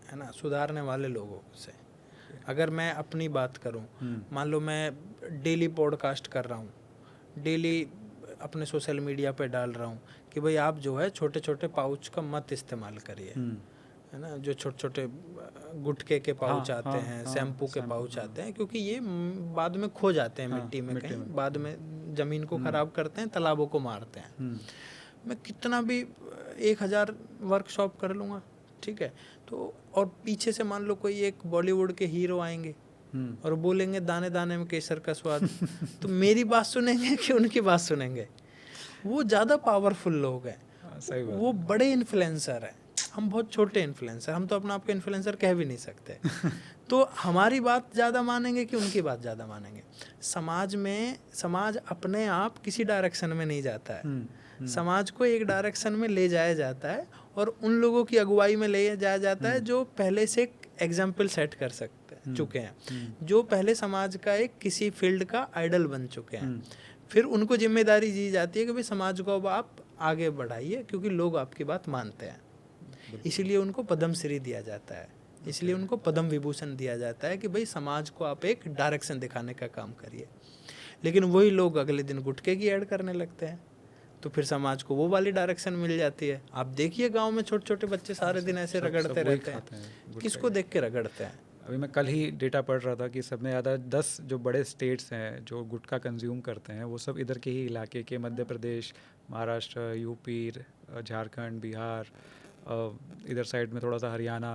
है ना, सुधारने वाले लोगों से। अगर मैं अपनी बात करूं, मान लो मैं डेली पॉडकास्ट कर रहा हूं, डेली अपने सोशल मीडिया पे डाल रहा हूं कि भाई आप जो है छोटे छोटे पाउच का मत इस्तेमाल करिए, है ना, जो छोटे छोटे गुटखे के पाउच आते हैं, शैम्पू के पाउच आते हैं, क्योंकि ये बाद में खो जाते हैं मिट्टी में कहीं, बाद में ज़मीन को ख़राब करते हैं, तालाबों को मारते हैं। मैं कितना भी 1000 वर्कशॉप कर लूँगा, ठीक है, तो और पीछे से मान लो कोई एक बॉलीवुड के हीरो आएंगे और बोलेंगे दाने दाने में केसर का स्वाद, तो मेरी बात सुनेंगे कि उनकी बात सुनेंगे? वो ज़्यादा पावरफुल लोग हैं, वो बड़े इन्फ्लुएंसर हैं, हम बहुत छोटे इन्फ्लुएंसर, हम तो अपना आपके इन्फ्लुएंसर कह भी नहीं सकते। तो हमारी बात ज़्यादा मानेंगे कि उनकी बात ज़्यादा मानेंगे? समाज अपने आप किसी डायरेक्शन में नहीं जाता है, समाज को एक डायरेक्शन में ले जाया जाता है और उन लोगों की अगुवाई में ले जाया जाता है जो पहले से एक एग्जाम्पल सेट कर चुके हैं, जो पहले समाज का एक किसी फील्ड का आइडल बन चुके हैं। फिर उनको जिम्मेदारी दी जाती है कि भाई समाज को अब आप आगे बढ़ाइए, क्योंकि लोग आपकी बात मानते हैं, इसीलिए उनको पद्मश्री दिया जाता है, इसलिए उनको पद्म विभूषण दिया जाता है कि भाई समाज को आप एक डायरेक्शन दिखाने का काम करिए। लेकिन वही लोग अगले दिन गुटखे की ऐड करने लगते हैं, तो फिर समाज को वो वाली डायरेक्शन मिल जाती है। आप देखिए गांव में छोटे छोटे बच्चे सारे दिन ऐसे रगड़ते रहते हैं, किसको देख के रगड़ते हैं? अभी मैं कल ही डेटा पढ़ रहा था कि सब में ज़्यादा 10 जो बड़े स्टेट्स हैं जो गुटखा कंज्यूम करते हैं वो सब इधर के ही इलाके के, मध्य प्रदेश, महाराष्ट्र, यूपी, झारखंड, बिहार, इधर साइड में थोड़ा सा हरियाणा,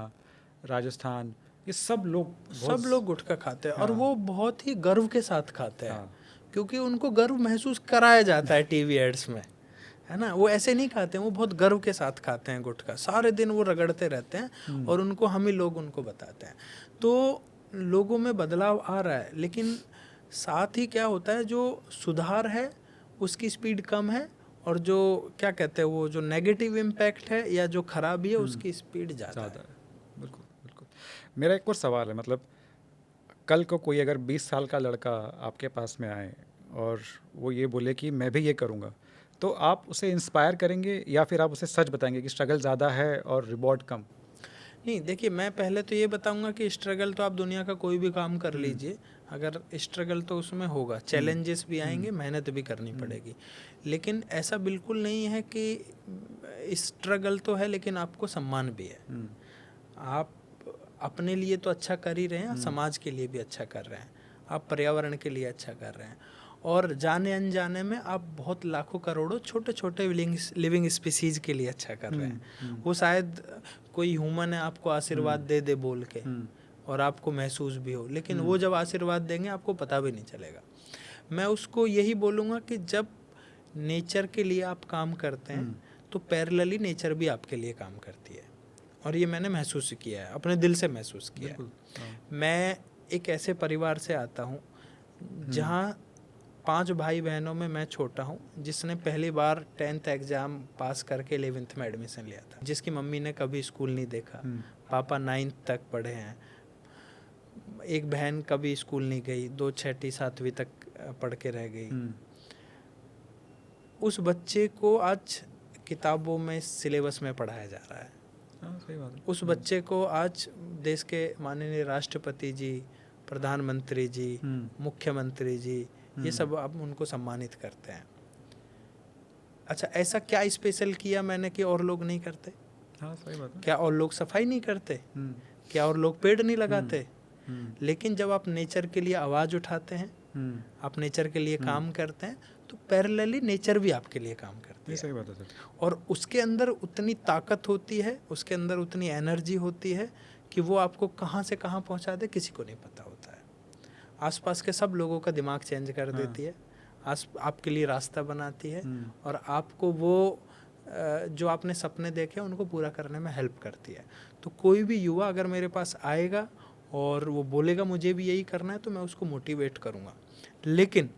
राजस्थान, ये सब लोग गुटखा खाते हैं और वो बहुत ही गर्व के साथ खाते हैं। हाँ। क्योंकि उनको गर्व महसूस कराया जाता है टीवी एड्स में, है ना। वो ऐसे नहीं खाते हैं, वो बहुत गर्व के साथ खाते हैं गुटखा, सारे दिन वो रगड़ते रहते हैं और उनको हम ही लोग उनको बताते हैं। तो लोगों में बदलाव आ रहा है, लेकिन साथ ही क्या होता है, जो सुधार है उसकी स्पीड कम है और जो क्या कहते हैं वो जो नेगेटिव इम्पैक्ट है या जो खराबी है उसकी स्पीड ज़्यादा है। बिल्कुल बिल्कुल। मेरा एक और सवाल है, मतलब कल को कोई अगर 20 साल का लड़का आपके पास में आए और वो ये बोले कि मैं भी ये करूँगा, तो आप उसे इंस्पायर करेंगे या फिर आप उसे सच बताएंगे कि स्ट्रगल ज़्यादा है और रिवॉर्ड कम? नहीं, देखिए मैं पहले तो ये बताऊंगा कि स्ट्रगल तो आप दुनिया का कोई भी काम कर लीजिए, अगर स्ट्रगल तो उसमें होगा, चैलेंजेस भी आएंगे, मेहनत भी करनी पड़ेगी। लेकिन ऐसा बिल्कुल नहीं है कि स्ट्रगल तो है लेकिन आपको सम्मान भी है। आप अपने लिए तो अच्छा कर ही रहे हैं, समाज के लिए भी अच्छा कर रहे हैं, आप पर्यावरण के लिए अच्छा कर रहे हैं, और जाने अनजाने में आप बहुत लाखों करोड़ों छोटे छोटे लिविंग स्पीसीज के लिए अच्छा कर रहे हैं। वो शायद कोई ह्यूमन है आपको आशीर्वाद दे दे बोल के और आपको महसूस भी हो, लेकिन वो जब आशीर्वाद देंगे आपको पता भी नहीं चलेगा। मैं उसको यही बोलूँगा कि जब नेचर के लिए आप काम करते हैं तो पैरेलली नेचर भी आपके लिए काम करती है, और ये मैंने महसूस किया है, अपने दिल से महसूस किया है। मैं एक ऐसे परिवार से आता हूँ जहाँ 5 भाई बहनों में मैं छोटा हूँ, जिसने पहली बार 10th एग्ज़ाम पास करके 11th में एडमिशन लिया था, जिसकी मम्मी ने कभी स्कूल नहीं देखा, पापा 9th तक पढ़े हैं, एक बहन कभी स्कूल नहीं गई, 2 6ठी 7वीं तक पढ़ के रह गई। उस बच्चे को आज किताबों में सिलेबस में पढ़ाया जा रहा है। सही बात है। उस बच्चे को आज देश के माननीय राष्ट्रपति जी, प्रधानमंत्री जी, मुख्यमंत्री जी, ये सब अब उनको सम्मानित करते हैं। अच्छा, ऐसा क्या स्पेशल किया मैंने कि और लोग नहीं करते? हाँ, सही बात है। क्या और लोग सफाई नहीं करते? क्या और लोग पेड़ नहीं लगाते? लेकिन जब आप नेचर के लिए आवाज़ उठाते हैं, आप नेचर के लिए काम करते हैं, तो पैरेलली नेचर भी आपके लिए काम करती है। सही बात है सर। और उसके अंदर उतनी ताकत होती है, उसके अंदर उतनी एनर्जी होती है कि वो आपको कहाँ से कहाँ पहुँचा दे किसी को नहीं पता होता है। आसपास के सब लोगों का दिमाग चेंज कर देती है, आपके लिए रास्ता बनाती है, और आपको वो जो आपने सपने देखे उनको पूरा करने में हेल्प करती है। तो कोई भी युवा अगर मेरे पास आएगा और वो बोलेगा मुझे भी यही करना है, तो मैं उसको मोटिवेट करूँगा, लेकिन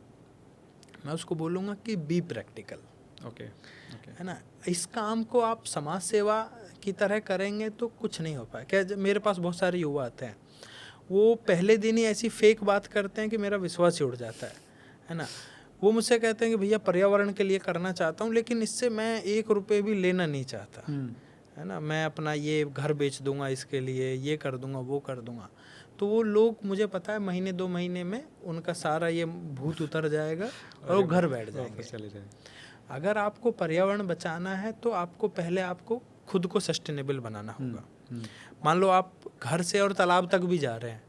मैं उसको बोलूँगा कि बी प्रैक्टिकल। ओके, है ना। इस काम को आप समाज सेवा की तरह करेंगे तो कुछ नहीं हो पाए। क्या मेरे पास बहुत सारे युवा आते हैं, वो पहले दिन ही ऐसी फेक बात करते हैं कि मेरा विश्वास ही उड़ जाता है ना। वो मुझसे कहते हैं कि भैया पर्यावरण के लिए करना चाहता हूँ, लेकिन इससे मैं 1 रुपये भी लेना नहीं चाहता, है ना। मैं अपना ये घर बेच दूंगा इसके लिए, ये कर दूंगा, वो कर दूंगा। तो वो लोग, मुझे पता है महीने 2 महीने में उनका सारा ये भूत उतर जाएगा और वो घर बैठ जाएंगे। चले जाए। अगर आपको पर्यावरण बचाना है तो आपको पहले आपको खुद को सस्टेनेबल बनाना होगा। मान लो आप घर से और तालाब तक भी जा रहे हैं,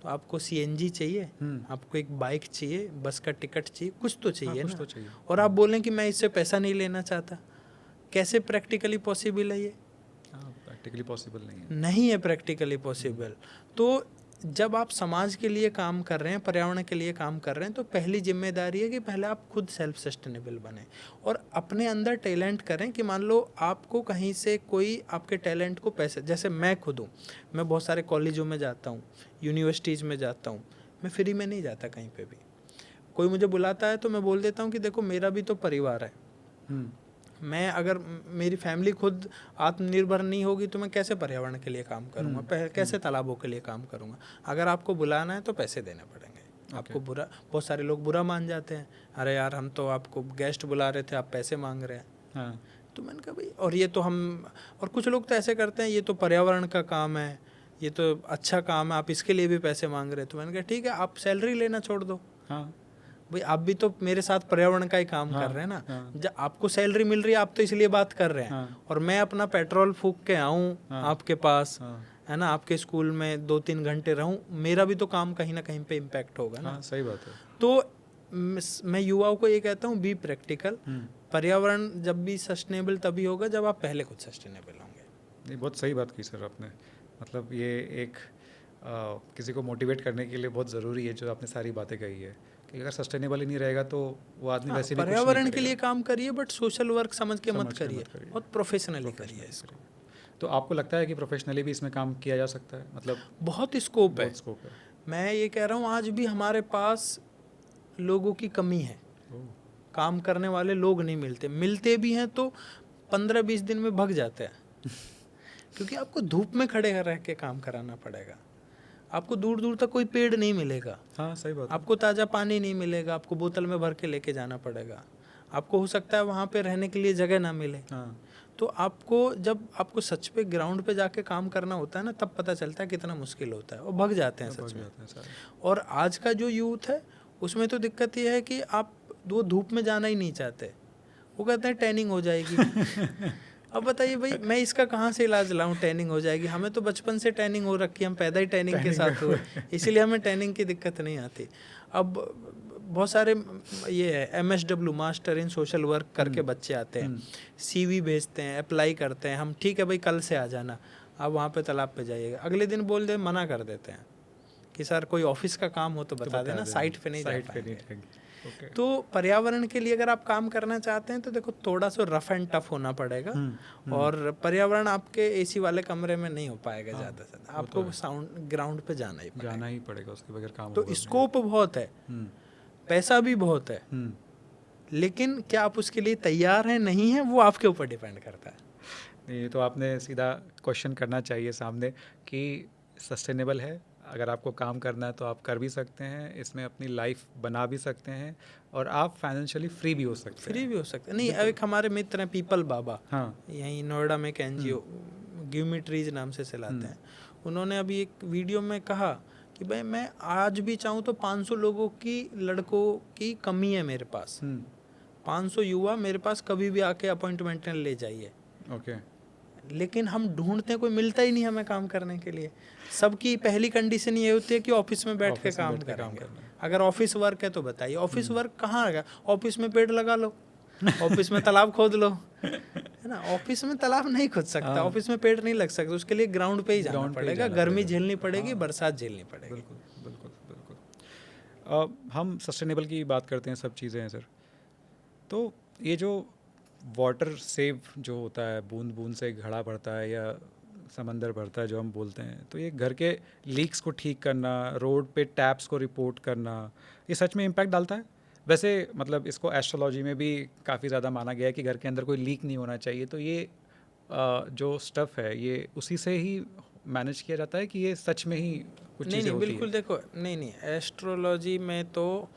तो आपको सीएनजी चाहिए, आपको एक बाइक चाहिए, बस का टिकट चाहिए, कुछ तो चाहिए ना। तो चाहिए। और आप बोलें कि मैं इससे पैसा नहीं लेना चाहता, कैसे प्रैक्टिकली पॉसिबल है ये? प्रैक्टिकली पॉसिबल नहीं है। नहीं है प्रैक्टिकली पॉसिबल। तो जब आप समाज के लिए काम कर रहे हैं, पर्यावरण के लिए काम कर रहे हैं, तो पहली जिम्मेदारी है कि पहले आप खुद सेल्फ सस्टेनेबल बने और अपने अंदर टैलेंट करें। कि मान लो आपको कहीं से कोई आपके टैलेंट को पैसे, जैसे मैं खुद हूँ, मैं बहुत सारे कॉलेजों में जाता हूँ, यूनिवर्सिटीज़ में जाता हूँ, मैं फ्री में नहीं जाता कहीं पे भी। कोई मुझे बुलाता है तो मैं बोल देता हूँ कि देखो मेरा भी तो परिवार है, मैं अगर मेरी फैमिली खुद आत्मनिर्भर नहीं होगी तो मैं कैसे पर्यावरण के लिए काम करूँगा, कैसे तालाबों के लिए काम करूँगा। अगर आपको बुलाना है तो पैसे देने पड़ेंगे। आपको बुरा, बहुत सारे लोग बुरा मान जाते हैं, अरे यार हम तो आपको गेस्ट बुला रहे थे, आप पैसे मांग रहे हैं। तो मैंने कहा भाई, और ये तो हम, और कुछ लोग तो ऐसे करते हैं, ये तो पर्यावरण का काम है, ये तो अच्छा काम है, आप इसके लिए भी पैसे मांग रहे हैं। तो मैंने कहा ठीक है, आप सैलरी लेना छोड़ दो। भाई आप भी तो मेरे साथ पर्यावरण का ही काम कर रहे हैं ना। जब आपको सैलरी मिल रही है, आप तो इसलिए बात कर रहे हैं, और मैं अपना पेट्रोल फूंक के आऊँ आपके पास, है ना, आपके स्कूल में 2-3 घंटे रहूं, मेरा भी तो काम कहीं ना कहीं पे इम्पैक्ट होगा ना। हाँ, सही बात है। तो मैं युवाओं को ये कहता हूँ, बी प्रैक्टिकल। पर्यावरण जब भी सस्टेनेबल तभी होगा जब आप पहले खुद सस्टेनेबल होंगे। नहीं, बहुत सही बात की सर आपने। मतलब ये एक किसी को मोटिवेट करने के लिए बहुत ज़रूरी है जो आपने सारी बातें कही है कि अगर सस्टेनेबल ही नहीं रहेगा तो वो आदमी वैसे भी कुछ नहीं पर्यावरण के करेगा। लिए काम करिए, बट सोशल वर्क समझ के मत समझ के करिए, मत करिए। बहुत प्रोफेशनली करिए इसको। तो आपको लगता है कि प्रोफेशनली भी इसमें काम किया जा सकता है? मतलब बहुत स्कोप है। बहुत स्कोप है। मैं ये कह रहा हूँ, आज भी हमारे पास लोगों की कमी है, ओह, काम करने वाले लोग नहीं मिलते, मिलते भी हैं तो 15-20 दिन में भग जाते हैं क्योंकि आपको धूप में खड़े रह के काम कराना पड़ेगा, आपको दूर दूर तक कोई पेड़ नहीं मिलेगा, हाँ सही बात है। आपको ताज़ा पानी नहीं मिलेगा, आपको बोतल में भर के लेके जाना पड़ेगा, आपको हो सकता है वहाँ पे रहने के लिए जगह ना मिले। हाँ तो आपको जब आपको सच पे ग्राउंड पे जाके काम करना होता है ना, तब पता चलता है कितना मुश्किल होता है, और भग जाते हैं सब सच भाग में। जाते हैं सारे। और आज का जो यूथ है उसमें तो दिक्कत ये है कि आप वो धूप में जाना ही नहीं चाहते, वो कहते हैं टैनिंग हो जाएगी। अब बताइए भाई, मैं इसका कहाँ से इलाज लाऊं, टैनिंग हो जाएगी? हमें तो बचपन से टैनिंग हो रखी है, हम पैदा ही टैनिंग के साथ हुए, इसीलिए हमें टैनिंग की दिक्कत नहीं आती। अब बहुत सारे ये है MSW, master in social work करके बच्चे आते हैं, CV भेजते हैं, अप्लाई करते हैं, हम ठीक है भाई कल से आ जाना, आप वहाँ पे तालाब पे जाइएगा, अगले दिन बोल दे, मना कर देते हैं कि सर कोई ऑफिस का काम हो तो बता देना, साइट पे नहीं जा पाएंगे। ओके। तो पर्यावरण के लिए अगर आप काम करना चाहते हैं तो देखो, थोड़ा सा रफ एंड टफ होना पड़ेगा, और पर्यावरण आपके AC वाले कमरे में नहीं हो पाएगा ज़्यादा से ज़्यादा, आपको साउंड ग्राउंड पे जाना ही पड़ेगा। जाना ही पड़ेगा, उसके बगैर काम तो होगा स्कोप बहुत है, पैसा भी बहुत है, लेकिन क्या आप उसके लिए तैयार हैं नहीं हैं, वो आपके ऊपर डिपेंड करता है। नहीं, तो आपने सीधा क्वेश्चन करना चाहिए सामने कि सस्टेनेबल है, अगर आपको काम करना है तो आप कर भी सकते हैं, इसमें अपनी लाइफ बना भी सकते हैं, और आप फाइनेंशियली फ्री भी हो सकते हैं। फ्री भी हो सकता है। नहीं, एक हमारे मित्र हैं पीपल बाबा, हाँ यहीं नोएडा में एक NGO गिव मी ट्रीज नाम से चलाते हैं, उन्होंने अभी एक वीडियो में कहा कि भाई मैं आज भी चाहूँ तो 500 लोगों की, लड़कों की कमी है मेरे पास, 500 युवा मेरे पास कभी भी आके अपॉइंटमेंट ले जाइए, ओके। लेकिन हम ढूंढते हैं, कोई मिलता ही नहीं हमें काम करने के लिए। सबकी पहली कंडीशन ये होती है कि ऑफिस में बैठ के काम करेंगे। अगर ऑफिस वर्क है तो बताइए, ऑफिस वर्क कहाँ है? ऑफिस में पेड़ लगा लो, ऑफिस में तालाब खोद लो, है ना। ऑफिस में तालाब नहीं खोद सकता, ऑफिस में पेड़ नहीं लग सकता, उसके लिए ग्राउंड पे ही जाना पड़ेगा, गर्मी झेलनी पड़ेगी, बरसात झेलनी पड़ेगी। बिल्कुल बिल्कुल बिल्कुल। हम सस्टेनेबल की बात करते हैं, सब चीज़ें हैं सर, तो ये जो वाटर सेव जो होता है, बूंद बूंद से घड़ा भरता है या समंदर भरता है जो हम बोलते हैं, तो ये घर के लीक्स को ठीक करना, रोड पे टैप्स को रिपोर्ट करना, ये सच में इम्पैक्ट डालता है? वैसे मतलब इसको एस्ट्रोलॉजी में भी काफ़ी ज़्यादा माना गया है कि घर के अंदर कोई लीक नहीं होना चाहिए, तो ये जो स्टफ़ है ये उसी से ही मैनेज किया जाता है कि ये सच में ही कुछ चीज़ें होती है? बिल्कुल देखो, नहीं, एस्ट्रोलॉजी में तो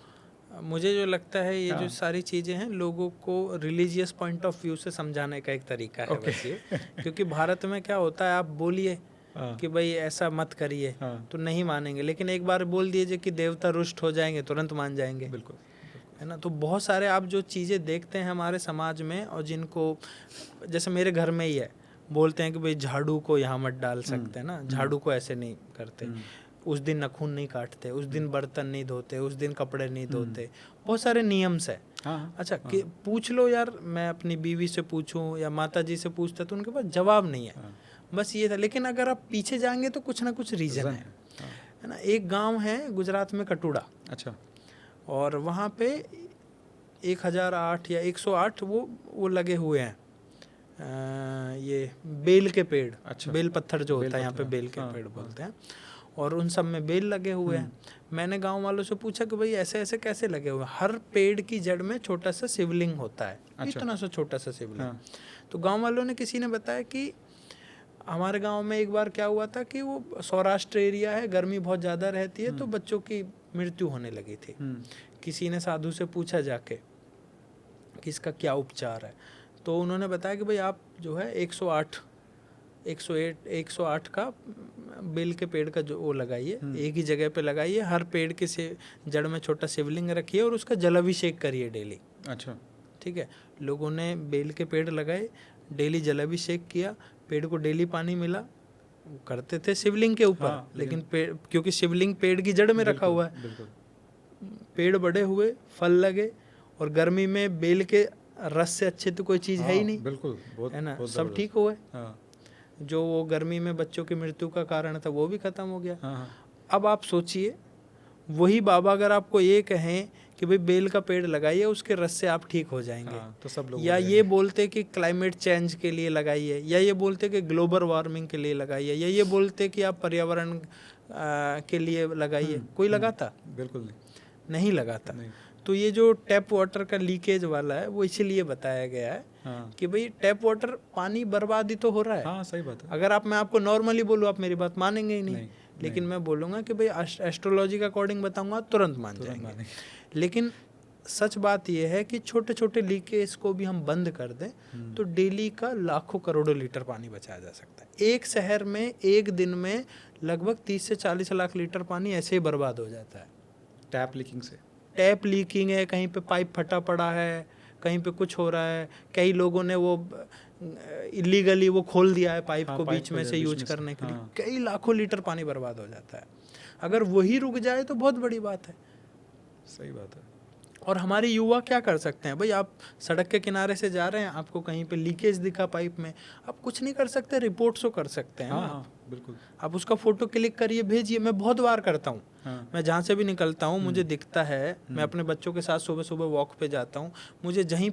मुझे जो लगता है ये जो सारी चीज़ें हैं, लोगों को रिलीजियस पॉइंट ऑफ व्यू से समझाने का एक तरीका है बस ये। क्योंकि भारत में क्या होता है, आप बोलिए कि भाई ऐसा मत करिए तो नहीं मानेंगे, लेकिन एक बार बोल दीजिए कि देवता रुष्ट हो जाएंगे, तुरंत मान जाएंगे। बिल्कुल, है ना। तो बहुत सारे आप जो चीज़ें देखते हैं हमारे समाज में, और जिनको, जैसे मेरे घर में ही है, बोलते हैं कि भाई झाड़ू को यहाँ मत डाल सकते हैं ना, झाड़ू को ऐसे नहीं करते, उस दिन नाखून नहीं काटते, उस दिन बर्तन नहीं धोते, उस दिन कपड़े नहीं धोते, बहुत सारे नियम्स है। अच्छा कि पूछ लो यार, मैं अपनी बीवी से पूछूं या माता जी से पूछता तो उनके पास जवाब नहीं है, बस ये था। लेकिन अगर आप पीछे जाएंगे तो कुछ ना कुछ रीज़न है ना। एक गांव है गुजरात में, कटुड़ा, अच्छा, और वहाँ पे 1008 या 108 वो लगे हुए हैं, ये बेल के पेड़। अच्छा, बेल पत्थर जो होता है यहाँ पे बेल के पेड़ बोलते हैं, और उन सब में बेल लगे हुए हैं। मैंने गांव वालों से पूछा कि भाई ऐसे ऐसे कैसे लगे हुए हैं? हर पेड़ की जड़ में छोटा सा शिवलिंग होता है। अच्छा। इतना सा छोटा सा शिवलिंग। तो गांव वालों ने, किसी ने बताया कि हमारे गांव में एक बार क्या हुआ था कि वो सौराष्ट्र एरिया है, गर्मी बहुत ज़्यादा रहती है, तो बच्चों की मृत्यु होने लगी थी। किसी ने साधु से पूछा जाके कि इसका क्या उपचार है, तो उन्होंने बताया कि भाई आप जो है 108 का बेल के पेड़ का जो वो लगाइए, एक ही जगह पे लगाइए, हर पेड़ के से जड़ में छोटा शिवलिंग रखिए और उसका जलाभिषेक करिए डेली। अच्छा, ठीक है। लोगों ने बेल के पेड़ लगाए, डेली जलाभिषेक किया, पेड़ को डेली पानी मिला, करते थे शिवलिंग के ऊपर। हाँ, लेकिन पेड़, क्योंकि शिवलिंग पेड़ की जड़ में रखा हुआ है, बिल्कुल पेड़ बड़े हुए, फल लगे, और गर्मी में बेल के रस से अच्छे तो कोई चीज़ है ही हाँ, नहीं, बिल्कुल बहुत है ना, बहुत सब ज़बरदस्त। ठीक हुए। हाँ जो वो गर्मी में बच्चों की मृत्यु का कारण था वो भी खत्म हो गया। हाँ हाँ अब आप सोचिए, वही बाबा अगर आपको ये कहें कि भाई बेल का पेड़ लगाइए, उसके रस से आप ठीक हो जाएंगे, हाँ, तो सब लोग या लगाएंगे। ये बोलते कि क्लाइमेट चेंज के लिए लगाइए, या ये बोलते कि ग्लोबल वार्मिंग के लिए लगाइए, या ये बोलते कि आप पर्यावरण के लिए लगाइए, कोई लगाता? बिल्कुल नहीं लगाता। नहीं। तो ये जो टैप वाटर का लीकेज वाला है वो इसीलिए बताया गया है हाँ कि भाई टैप वाटर, पानी बर्बाद ही तो हो रहा है। हाँ सही बात है। अगर मैं आपको नॉर्मली बोलूँ, आप मेरी बात मानेंगे ही नहीं, लेकिन मैं बोलूँगा कि भाई एस्ट्रोलॉजी का अकॉर्डिंग बताऊँगा, तुरंत मान जाएंगे। लेकिन सच बात यह है कि छोटे छोटे लीकेज को भी हम बंद कर दें तो डेली का लाखों करोड़ों लीटर पानी बचाया जा सकता है। एक शहर में एक दिन में लगभग 30 से 40 लाख लीटर पानी ऐसे ही बर्बाद हो जाता है, टैप लीकिंग से। टैप लीकिंग है, कहीं पे पाइप फटा पड़ा है, कहीं पे कुछ हो रहा है, कई लोगों ने वो इलीगली वो खोल दिया है पाइप को बीच में से यूज करने के लिए, कई लाखों लीटर पानी बर्बाद हो जाता है। अगर वही रुक जाए तो बहुत बड़ी बात है। सही बात है। और हमारे युवा क्या कर सकते हैं भाई? आप सड़क के किनारे से जा रहे हैं, आपको कहीं पे लीकेज दिखा पाइप में, आप कुछ नहीं कर सकते, रिपोर्ट्स तो कर सकते हैं ना। हाँ बिल्कुल। आप उसका फोटो क्लिक करिए, भेजिए। मैं बहुत बार करता हूँ। हाँ। मैं जहाँ से भी निकलता हूँ मुझे दिखता है, मैं अपने बच्चों के साथ सुबह सुबह वॉक पे जाता हूँ, मुझे जहाँ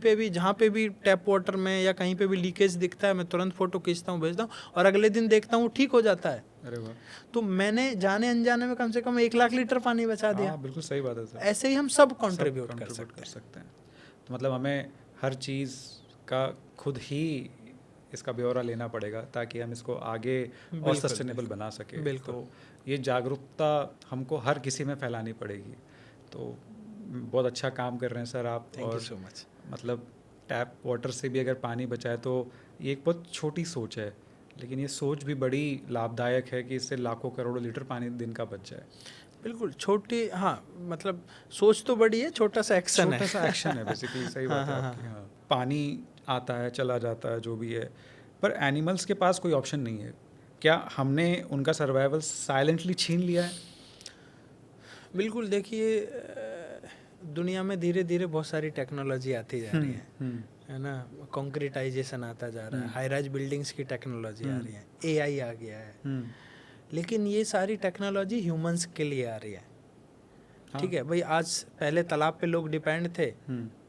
पे भी टैप वाटर में या कहीं पे भी लीकेज दिखता है, मैं तुरंत फोटो खींचता हूँ, भेजता हूँ, और अगले दिन देखता हूँ ठीक हो जाता है। अरे वाह। तो मैंने जाने अनजाने में कम से कम 1 लाख लीटर पानी बचा दिया। बिल्कुल सही बात है सर। ऐसे ही हम सब कंट्रीब्यूट कर सकते हैं। तो मतलब हमें हर चीज़ का खुद ही इसका ब्यौरा लेना पड़ेगा ताकि हम इसको आगे और सस्टेनेबल बना सके। बिल्कुल। तो ये जागरूकता हमको हर किसी में फैलानी पड़ेगी। तो बहुत अच्छा काम कर रहे हैं सर आप। Thank you so much. मतलब टैप वाटर से भी अगर पानी बचाए तो ये एक बहुत छोटी सोच है, लेकिन ये सोच भी बड़ी लाभदायक है कि इससे लाखों करोड़ों लीटर पानी दिन का बच जाए। बिल्कुल छोटी, हाँ, मतलब सोच तो बड़ी है, छोटा सा एक्शन है। छोटा सा एक्शन है बेसिकली। सही बात है आपकी। हाँ, पानी आता है चला जाता है जो भी है, पर एनिमल्स के पास कोई ऑप्शन नहीं है। क्या हमने उनका सर्वाइवल साइलेंटली छीन लिया है? बिल्कुल। देखिए, दुनिया में धीरे धीरे बहुत सारी टेक्नोलॉजी आती जा रही है ना। कंक्रीटाइजेशन आता जा रहा है, हाई राइज बिल्डिंग्स की टेक्नोलॉजी आ रही है, एआई आ गया है। लेकिन ये सारी टेक्नोलॉजी ह्यूमंस के लिए आ रही है। ठीक है भाई, आज पहले तालाब पे लोग डिपेंड थे,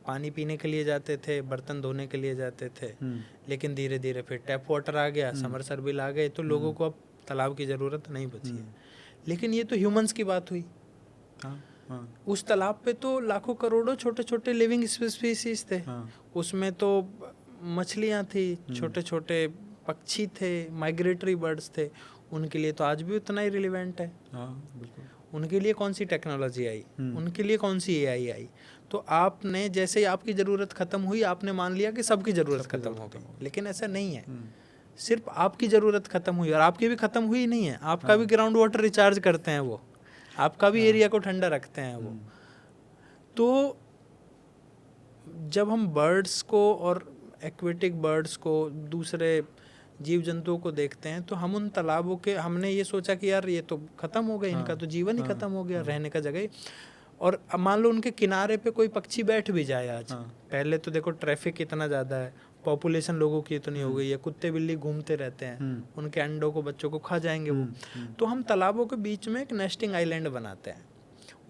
पानी पीने के लिए जाते थे, बर्तन धोने के लिए जाते थे, लेकिन धीरे धीरे फिर टैप वाटर आ गया, समरसेबल आ गए, तो लोगों को अब तालाब की ज़रूरत नहीं बची है। लेकिन ये तो ह्यूमंस की बात हुई। उस तालाब पे तो लाखों करोड़ों छोटे छोटे लिविंग स्पीसीज थे। उसमें तो मछलियाँ थी, छोटे छोटे पक्षी थे, माइग्रेटरी बर्ड्स थे। उनके लिए तो आज भी उतना ही रिलेवेंट है। बिल्कुल। उनके लिए कौन सी टेक्नोलॉजी आई, उनके लिए कौन सी एआई आई? तो आपने जैसे ही आपकी ज़रूरत ख़त्म हुई, आपने मान लिया कि सबकी ज़रूरत ख़त्म हो गई, लेकिन ऐसा नहीं है। सिर्फ आपकी ज़रूरत ख़त्म हुई, और आपकी भी ख़त्म हुई नहीं है। आपका भी ग्राउंड वाटर रिचार्ज करते हैं वो, आपका भी एरिया को ठंडा रखते हैं वो। तो जब हम बर्ड्स को और एक्वेटिक बर्ड्स को, दूसरे जीव जंतुओं को देखते हैं, तो हम उन तालाबों के, हमने ये सोचा कि यार ये तो ख़त्म हो गए, इनका तो जीवन ही ख़त्म हो गया, रहने का जगह ही। और अब मान लो उनके किनारे पे कोई पक्षी बैठ भी जाए आज, पहले तो देखो ट्रैफिक इतना ज़्यादा है, पॉपुलेशन लोगों की इतनी हो गई है, कुत्ते बिल्ली घूमते रहते हैं, उनके अंडों को, बच्चों को खा जाएंगे वो। तो हम तालाबों के बीच में एक नेस्टिंग आइलैंड बनाते हैं,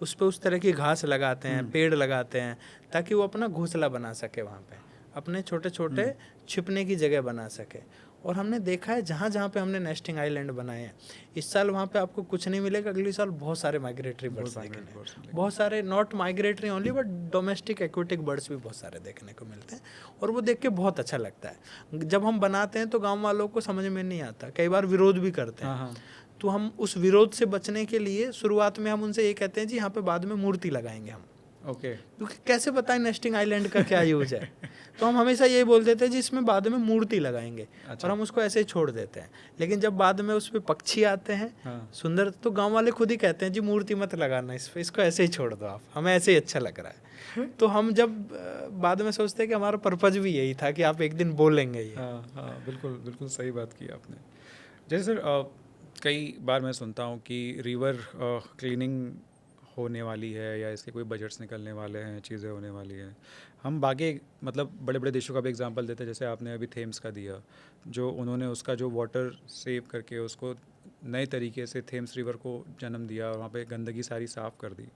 उस पर उस तरह की घास लगाते हैं, पेड़ लगाते हैं, ताकि वो अपना घोंसला बना सके, वहाँ पे अपने छोटे छोटे छिपने की जगह बना सके। और हमने देखा है जहाँ जहाँ पे हमने नेस्टिंग आइलैंड बनाए हैं, इस साल वहाँ पे आपको कुछ नहीं मिलेगा, अगले साल बहुत सारे माइग्रेटरी बर्ड्स देखेंगे, बहुत सारे, not migratory only but domestic aquatic birds भी बहुत सारे देखने को मिलते हैं। और वो देख के बहुत अच्छा लगता है। जब हम बनाते हैं तो गाँव वालों को समझ में नहीं आता, कई बार विरोध भी करते हैं। तो हम उस विरोध से बचने के लिए शुरुआत में हम उनसे ये कहते हैं जी यहाँ पे बाद में मूर्ति लगाएंगे हम। क्योंकि कैसे बताएं नेस्टिंग आइलैंड का क्या यूज है। तो हम हमेशा यही बोल देते हैं जी इसमें बाद में मूर्ति लगाएंगे। और हम उसको ऐसे ही छोड़ देते हैं। लेकिन जब बाद में उस पर पक्षी आते हैं सुंदर, तो गांव वाले खुद ही कहते हैं जी मूर्ति मत लगाना इस पर, इसको ऐसे ही छोड़ दो आप, हमें ऐसे ही अच्छा लग रहा है। तो हम जब बाद में सोचते हैं कि हमारा पर्पज भी यही था कि आप एक दिन बोलेंगे ये। बिल्कुल बिल्कुल सही बात की आपने। जैसे सर कई बार मैं सुनता हूँ कि रिवर क्लीनिंग होने वाली है या इसके कोई बजट्स निकलने वाले हैं, चीज़ें होने वाली हैं। हम बाकी मतलब बड़े बड़े देशों का भी एग्जांपल देते हैं, जैसे आपने अभी थेम्स का दिया, जो उन्होंने उसका जो वाटर सेव करके उसको नए तरीके से थेम्स रिवर को जन्म दिया और वहाँ पे गंदगी सारी साफ़ कर दी।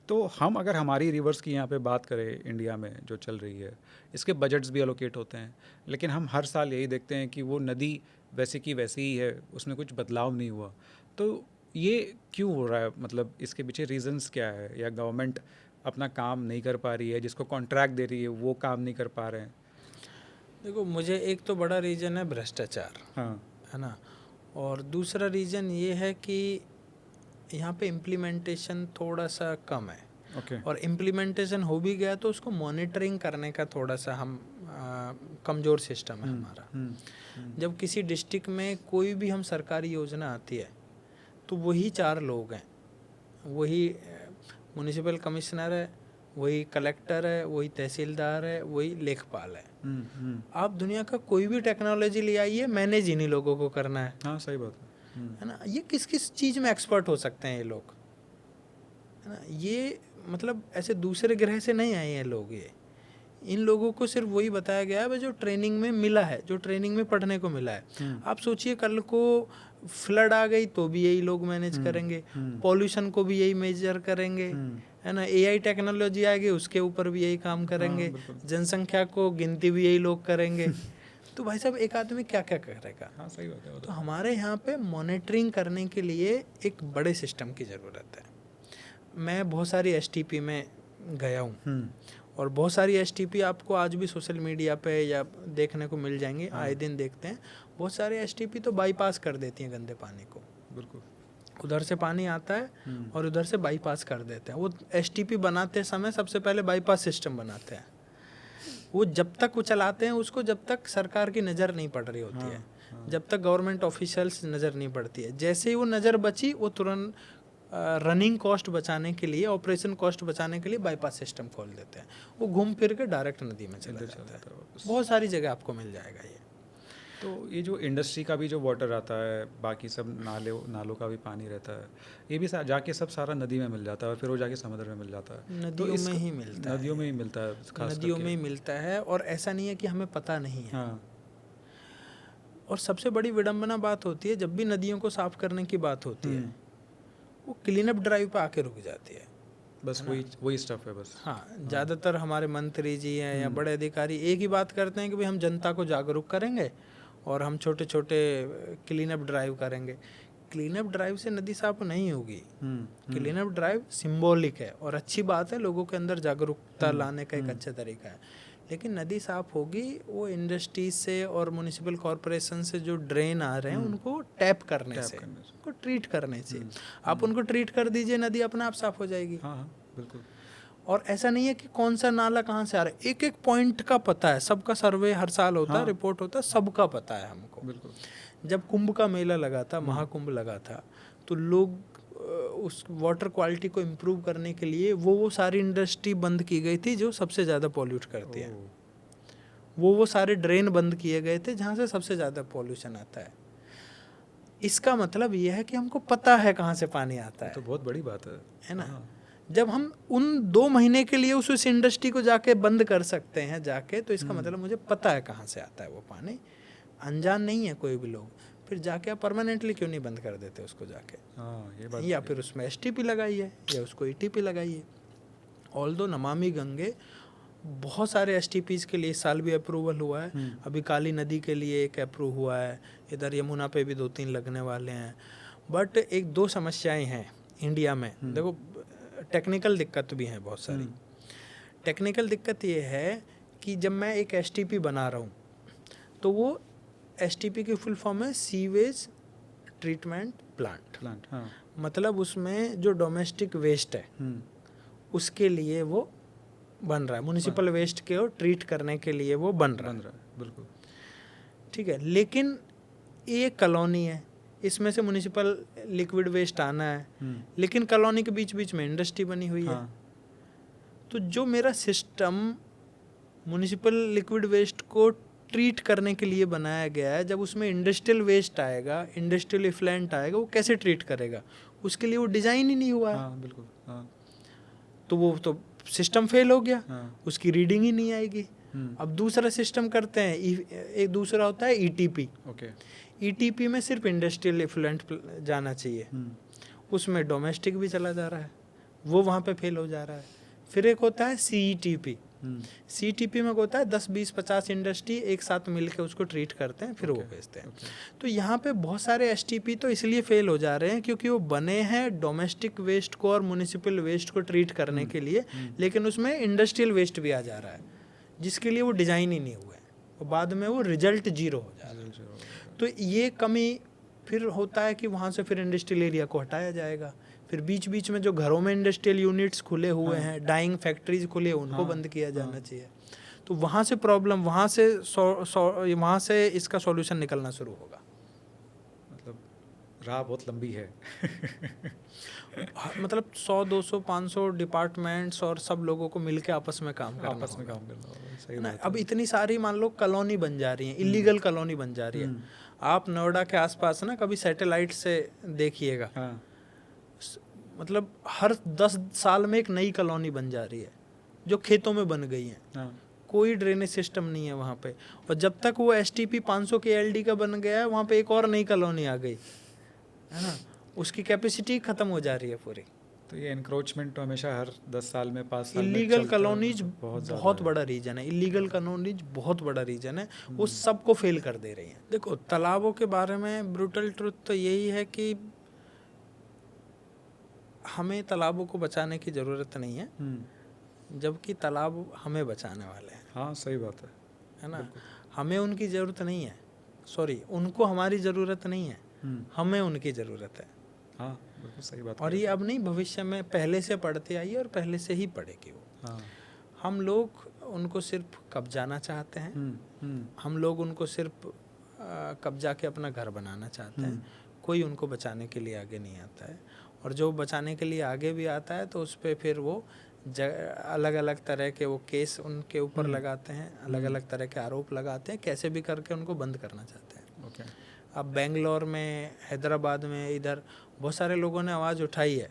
तो हम अगर हमारी रिवर्स की यहाँ पे बात करें इंडिया में जो चल रही है, इसके बजट्स भी एलोकेट होते हैं, लेकिन हम हर साल यही देखते हैं कि वो नदी वैसे की वैसी ही है, उसमें कुछ बदलाव नहीं हुआ। तो ये क्यों हो रहा है? मतलब इसके पीछे रीजंस क्या है? या गवर्नमेंट अपना काम नहीं कर पा रही है, जिसको कॉन्ट्रैक्ट दे रही है वो काम नहीं कर पा रहे हैं? देखो, मुझे एक तो बड़ा रीज़न है भ्रष्टाचार, हाँ, है ना, और दूसरा रीज़न ये है कि यहाँ पे इम्प्लीमेंटेशन थोड़ा सा कम है। ओके। और इम्प्लीमेंटेशन हो भी गया तो उसको मॉनिटरिंग करने का थोड़ा सा हम कमज़ोर सिस्टम है हमारा। जब किसी डिस्ट्रिक्ट में कोई भी हम सरकारी योजना आती है तो वही 4 लोग हैं, वही म्युनिसिपल कमिश्नर है, वही कलेक्टर है, वही तहसीलदार है, वही लेखपाल है। आप दुनिया का कोई भी टेक्नोलॉजी ले आइए, मैनेज इन्हीं लोगों को करना है। हाँ, सही बात है ना। ये किस किस चीज़ में एक्सपर्ट हो सकते हैं ये लोग, है ना। ये मतलब ऐसे दूसरे ग्रह से नहीं आए हैं लोग, ये इन लोगों को सिर्फ वही बताया गया है जो ट्रेनिंग में मिला है, जो ट्रेनिंग में पढ़ने को मिला है। आप सोचिए कल को फ्लड आ गई तो भी यही लोग मैनेज करेंगे, पॉल्यूशन को भी यही मेजर करेंगे, है ना। एआई टेक्नोलॉजी आएगी उसके ऊपर भी यही काम करेंगे, जनसंख्या को गिनती भी यही लोग करेंगे। तो भाई साहब एक आदमी क्या क्या करेगा? हाँ, सही बात है। तो हमारे यहाँ पे मॉनिटरिंग करने के लिए एक बड़े सिस्टम की ज़रूरत है। मैं बहुत सारी एसटीपी में गया हूँ और बहुत सारी एसटीपी आपको आज भी सोशल मीडिया पे या देखने को मिल जाएंगी, आए दिन देखते हैं। बहुत सारे एसटीपी तो बाईपास कर देती हैं गंदे पानी को। बिल्कुल। उधर से पानी आता है और उधर से बाईपास कर देते हैं। वो एसटीपी बनाते समय सबसे पहले बाईपास सिस्टम बनाते हैं। वो जब तक वो चलाते हैं उसको, जब तक सरकार की नज़र नहीं पड़ रही होती है, जब तक गवर्नमेंट ऑफिशियल्स नज़र नहीं पड़ती है। जैसे ही वो नज़र बची, वो तुरंत रनिंग कॉस्ट बचाने के लिए, ऑपरेशन कॉस्ट बचाने के लिए बाईपास सिस्टम खोल देते हैं। वो घूम फिर के डायरेक्ट नदी में चला जाता है। बहुत सारी जगह आपको मिल जाएगा ये। तो ये जो इंडस्ट्री का भी जो वाटर आता है, बाकी सब नालों का भी पानी रहता है, ये भी जाके सब सारा नदी में मिल जाता है और फिर वो जाके समुद्र में मिल जाता है। नदियों में ही मिलता है, नदियों में ही मिलता है, नदियों में ही मिलता है। और ऐसा नहीं है कि हमें पता नहीं है। हाँ। और सबसे बड़ी विडंबना बात होती है, जब भी नदियों को साफ करने की बात होती है, वो क्लीन अप ड्राइव पे आके रुक जाती है। बस वही स्टफ है बस। हाँ, ज़्यादातर हमारे मंत्री जी हैं या बड़े अधिकारी एक ही बात करते हैं कि भाई हम जनता को जागरूक करेंगे और हम छोटे छोटे क्लीन अप ड्राइव करेंगे। क्लीन अप ड्राइव से नदी साफ नहीं होगी। क्लीन अप ड्राइव सिंबॉलिक है और अच्छी बात है, लोगों के अंदर जागरूकता लाने का एक अच्छा तरीका है। लेकिन नदी साफ होगी वो इंडस्ट्रीज से और म्युनिसिपल कॉरपोरेशन से जो ड्रेन आ रहे हैं उनको टैप करने से, उनको ट्रीट करने से। आप उनको ट्रीट कर दीजिए, नदी अपने आप साफ हो जाएगी। हाँ, बिल्कुल। और ऐसा नहीं है कि कौन सा नाला कहाँ से आ रहा है, एक एक पॉइंट का पता है, सबका सर्वे हर साल होता है, रिपोर्ट होता है, सबका पता है हमको। बिल्कुल। जब कुंभ का मेला लगा था, महाकुंभ लगा था, तो लोग उस वाटर क्वालिटी को इम्प्रूव करने के लिए वो सारी इंडस्ट्री बंद की गई थी जो सबसे ज़्यादा पॉल्यूट करती है। वो सारे ड्रेन बंद किए गए थे जहाँ से सबसे ज़्यादा पॉल्यूशन आता है। इसका मतलब ये है कि हमको पता है कहाँ से पानी आता है। तो बहुत बड़ी बात है ना। जब हम उन 2 महीने के लिए उस इंडस्ट्री को जाके बंद कर सकते हैं जाके, तो इसका मतलब मुझे पता है कहाँ से आता है वो पानी। अनजान नहीं है कोई भी लोग। फिर जाके आप परमानेंटली क्यों नहीं बंद कर देते उसको जाके? ये बात। या फिर उसमें एसटीपी लगाइए या उसको ईटीपी लगाइए। ऑल्दो नमामि गंगे बहुत सारे एसटीपीज़ के लिए इस साल भी अप्रूवल हुआ है। अभी काली नदी के लिए एक अप्रूव हुआ है, इधर यमुना पे भी 2-3 लगने वाले हैं। बट 1-2 समस्याएं हैं इंडिया में। देखो, टेक्निकल दिक्कत भी हैं बहुत सारी। टेक्निकल दिक्कत ये है कि जब मैं एक एसटीपी बना रहा हूँ तो वो एसटीपी की फुल फॉर्म है सीवेज ट्रीटमेंट प्लांट। हाँ। मतलब उसमें जो डोमेस्टिक वेस्ट है उसके लिए वो बन रहा है, म्युनिसिपल वेस्ट के ट्रीट करने के लिए वो बन रहा है। बिल्कुल ठीक है। लेकिन ये कॉलोनी है, इसमें से म्युनिसिपल लिक्विड वेस्ट आना है, लेकिन कॉलोनी के बीच बीच में इंडस्ट्री बनी हुई है। तो जो मेरा सिस्टम म्युनिसिपल लिक्विड वेस्ट को ट्रीट करने के लिए बनाया गया है। जब उसमें इंडस्ट्रियल वेस्ट आएगा, इंडस्ट्रियल इफ्लुएंट आएगा, वो कैसे ट्रीट करेगा? उसके लिए वो डिज़ाइन ही नहीं हुआ है। हाँ बिल्कुल, हाँ तो वो तो सिस्टम फेल हो गया, हाँ। उसकी रीडिंग ही नहीं आएगी। अब दूसरा सिस्टम करते हैं, एक दूसरा होता है ईटीपी। ओके। ईटीपी में सिर्फ इंडस्ट्रियल इफ्लुएंट जाना चाहिए, उसमें डोमेस्टिक भी चला जा रहा है, वो वहाँ पे फेल हो जा रहा है। फिर एक होता है सीईटीपी। सीईटीपी में होता है 10, 20, 50 इंडस्ट्री एक साथ मिलकर उसको ट्रीट करते हैं, फिर वो भेजते हैं। तो यहाँ पे बहुत सारे एसटीपी तो इसलिए फेल हो जा रहे हैं क्योंकि वो बने हैं डोमेस्टिक वेस्ट को और म्युनिसिपल वेस्ट को ट्रीट करने के लिए, लेकिन उसमें इंडस्ट्रियल वेस्ट भी आ जा रहा है, जिसके लिए वो डिज़ाइन ही नहीं हुए, और बाद में वो रिजल्ट जीरो हो जा रहा है। तो ये कमी फिर होता है कि वहाँ से फिर इंडस्ट्रियल एरिया को हटाया जाएगा। फिर बीच बीच में जो घरों में इंडस्ट्रियल यूनिट्स खुले हुए हैं, डाइंग फैक्ट्रीज खुले, उनको बंद किया जाना चाहिए। तो वहाँ से प्रॉब्लम, वहाँ से इसका सॉल्यूशन निकलना शुरू होगा। मतलब राह बहुत लंबी है। मतलब 100, 200, 500 डिपार्टमेंट्स और सब लोगों को मिलके आपस में काम करना आपस में होगा। काम करना होगा, सही ना, बात अब इतनी सारी मान लो कॉलोनी बन जा रही है, इलीगल कॉलोनी बन जा रही है। आप नोएडा के आसपास ना कभी सैटेलाइट से देखिएगा, हाँ। मतलब हर 10 साल में एक नई कॉलोनी बन जा रही है जो खेतों में बन गई है। हाँ। कोई ड्रेनेज सिस्टम नहीं है वहाँ पे, और जब तक वो STP 500 के LD का बन गया है, वहाँ पे एक और नई कॉलोनी आ गई है ना, उसकी कैपेसिटी खत्म हो जा रही है पूरी। तो ये एनक्रोचमेंट तो हमेशा हर 10 साल में 5 साल में इलीगल चलता कॉलोनीज बहुत बहुत बड़ा रीजन है, इलीगल कॉलोनीज बहुत बड़ा रीजन है, वो सबको फेल कर दे रही हैं। देखो, तालाबों के बारे में ब्रूटल ट्रुथ तो यही है कि हमें तालाबों को बचाने की ज़रूरत नहीं है, जबकि तालाब हमें बचाने वाले हैं। हाँ सही बात है ना, हमें उनकी ज़रूरत नहीं है, सॉरी, उनको हमारी ज़रूरत नहीं है, हमें उनकी ज़रूरत है। हाँ बिल्कुल सही बात। और ये अब नहीं, भविष्य में पहले से पढ़ते आइए और पहले से ही पढ़ेगी वो। हाँ। हम लोग उनको सिर्फ कब्जाना चाहते हैं, हम लोग उनको सिर्फ कब्जा के अपना घर बनाना चाहते हैं, कोई उनको बचाने के लिए आगे नहीं आता है। और जो बचाने के लिए आगे भी आता है तो उस पर फिर वो अलग अलग तरह के वो केस उनके ऊपर लगाते हैं, अलग अलग तरह के आरोप लगाते हैं, कैसे भी करके उनको बंद करना चाहते हैं। ओके। अब बेंगलोर में, हैदराबाद में, इधर बहुत सारे लोगों ने आवाज़ उठाई है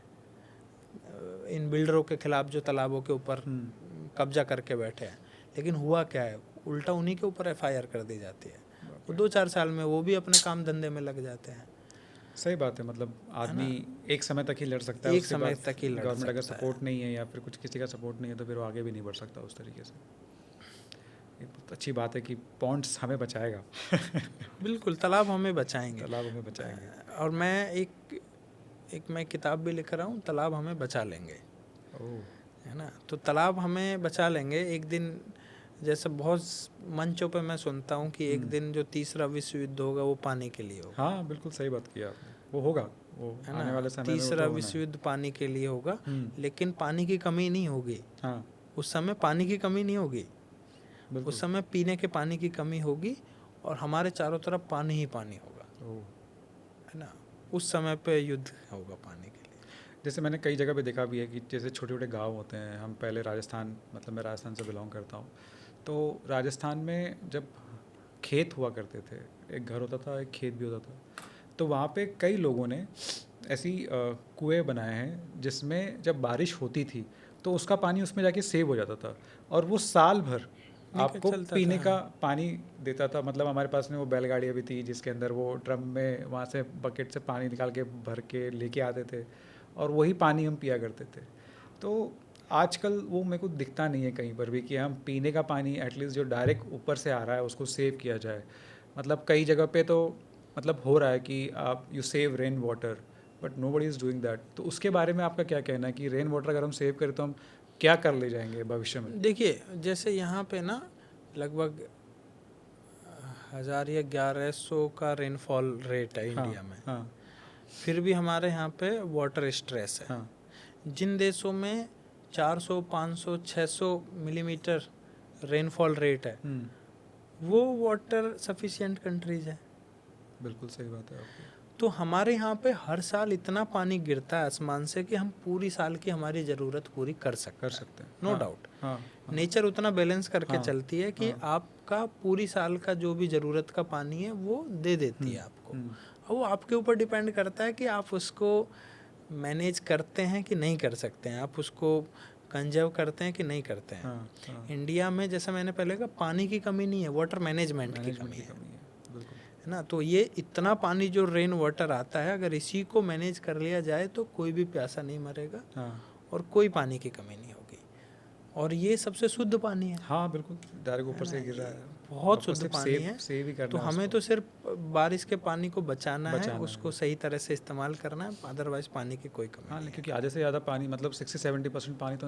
इन बिल्डरों के खिलाफ जो तालाबों के ऊपर कब्जा करके बैठे हैं, लेकिन हुआ क्या है, उल्टा उन्हीं के ऊपर FIR कर दी जाती है। वो 2-4 साल में वो भी अपने काम धंधे में लग जाते हैं। सही बात है, मतलब आदमी एक समय तक ही लड़ सकता है, एक समय तक ही लड़ सकता है। गवर्नमेंट अगर सपोर्ट नहीं है या फिर कुछ किसी का सपोर्ट नहीं है तो फिर वो आगे भी नहीं बढ़ सकता उस तरीके से। ये बहुत अच्छी बात है कि पॉन्ड्स हमें बचाएगा। बिल्कुल, तालाब हमें बचाएंगे, तालाब हमें बचाएंगे। और मैं मैं किताब भी लिख रहा हूँ, तालाब हमें बचा लेंगे। है ना, तो तालाब हमें बचा लेंगे एक दिन। जैसे बहुत मंचों पे मैं सुनता हूँ कि एक दिन जो तीसरा विश्व युद्ध होगा वो पानी के लिए होगा। हाँ बिल्कुल सही बात किया आपने, वो होगा, वो आने वाले समय में तीसरा विश्व युद्ध पानी के लिए होगा, लेकिन पानी की कमी नहीं होगी। हाँ, उस समय पानी की कमी नहीं होगी, उस समय पीने के पानी की कमी होगी और हमारे चारों तरफ पानी ही पानी होगा। है ना, उस समय पे युद्ध होगा पानी के लिए। जैसे मैंने कई जगह पे देखा भी है कि जैसे छोटे छोटे गांव होते हैं, हम पहले राजस्थान, मतलब मैं राजस्थान से बिलोंग करता हूँ, तो राजस्थान में जब खेत हुआ करते थे, एक घर होता था, एक खेत भी होता था, तो वहाँ पे कई लोगों ने ऐसी कुएं बनाए हैं जिसमें जब बारिश होती थी तो उसका पानी उसमें जाके सेव हो जाता था और वो साल भर आपको पीने का पानी देता था। मतलब हमारे पास में वो बैलगाड़ियाँ भी थी जिसके अंदर वो ड्रम में वहाँ से बकेट से पानी निकाल के भर के लेके आते थे और वही पानी हम पिया करते थे। तो आजकल वो मेरे को दिखता नहीं है कहीं पर भी कि हम पीने का पानी एटलीस्ट जो डायरेक्ट ऊपर से आ रहा है उसको सेव किया जाए। मतलब कई जगह पे तो मतलब हो रहा है कि आप you save rain water, but nobody is doing that. तो उसके बारे में आपका क्या कहना है कि रेन वाटर अगर हम सेव करें तो हम क्या कर ले जाएंगे भविष्य में? देखिए, जैसे यहाँ पे ना लगभग 1000 या 1100 का रेनफॉल रेट है इंडिया में। हाँ, फिर भी हमारे यहाँ पे वाटर स्ट्रेस है। हाँ, जिन देशों में 400, 500, 600 मिलीमीटर रेनफॉल रेट है वो वाटर सफिशिएंट कंट्रीज है। बिल्कुल सही बात है आपकी। तो हमारे यहाँ पे हर साल इतना पानी गिरता है आसमान से कि हम पूरी साल की हमारी ज़रूरत पूरी कर सकते हैं। नो हाँ, डाउट। हाँ, हाँ, नेचर उतना बैलेंस करके हाँ, चलती है कि हाँ, आपका पूरी साल का जो भी ज़रूरत का पानी है वो दे देती है आपको। और वो आपके ऊपर डिपेंड करता है कि आप उसको मैनेज करते हैं कि नहीं कर सकते हैं, आप उसको कंजर्व करते हैं कि नहीं करते हैं। हाँ, हाँ, इंडिया में जैसा मैंने पहले कहा, पानी की कमी नहीं है, वाटर मैनेजमेंट की मैनेजमेंट कमी की है कमी है, बिल्कुल। है ना। तो ये इतना पानी जो रेन वाटर आता है, अगर इसी को मैनेज कर लिया जाए तो कोई भी प्यासा नहीं मरेगा हाँ, और कोई पानी की कमी नहीं होगी। और ये सबसे शुद्ध पानी है, हाँ, बिल्कुल, डायरेक्ट ऊपर से गिर रहा है। बहुत आपको शुद्ध सिर्फ पानी है। सेव ही तो करना है हमें उसको, तो सिर्फ बारिश के पानी को बचाना है, बचाना उसको है। सही तरह से इस्तेमाल करना है, अदरवाइज पानी की कोई कमी हाँ, नहीं है। क्योंकि आधे से ज़्यादा पानी मतलब 60-70% पानी तो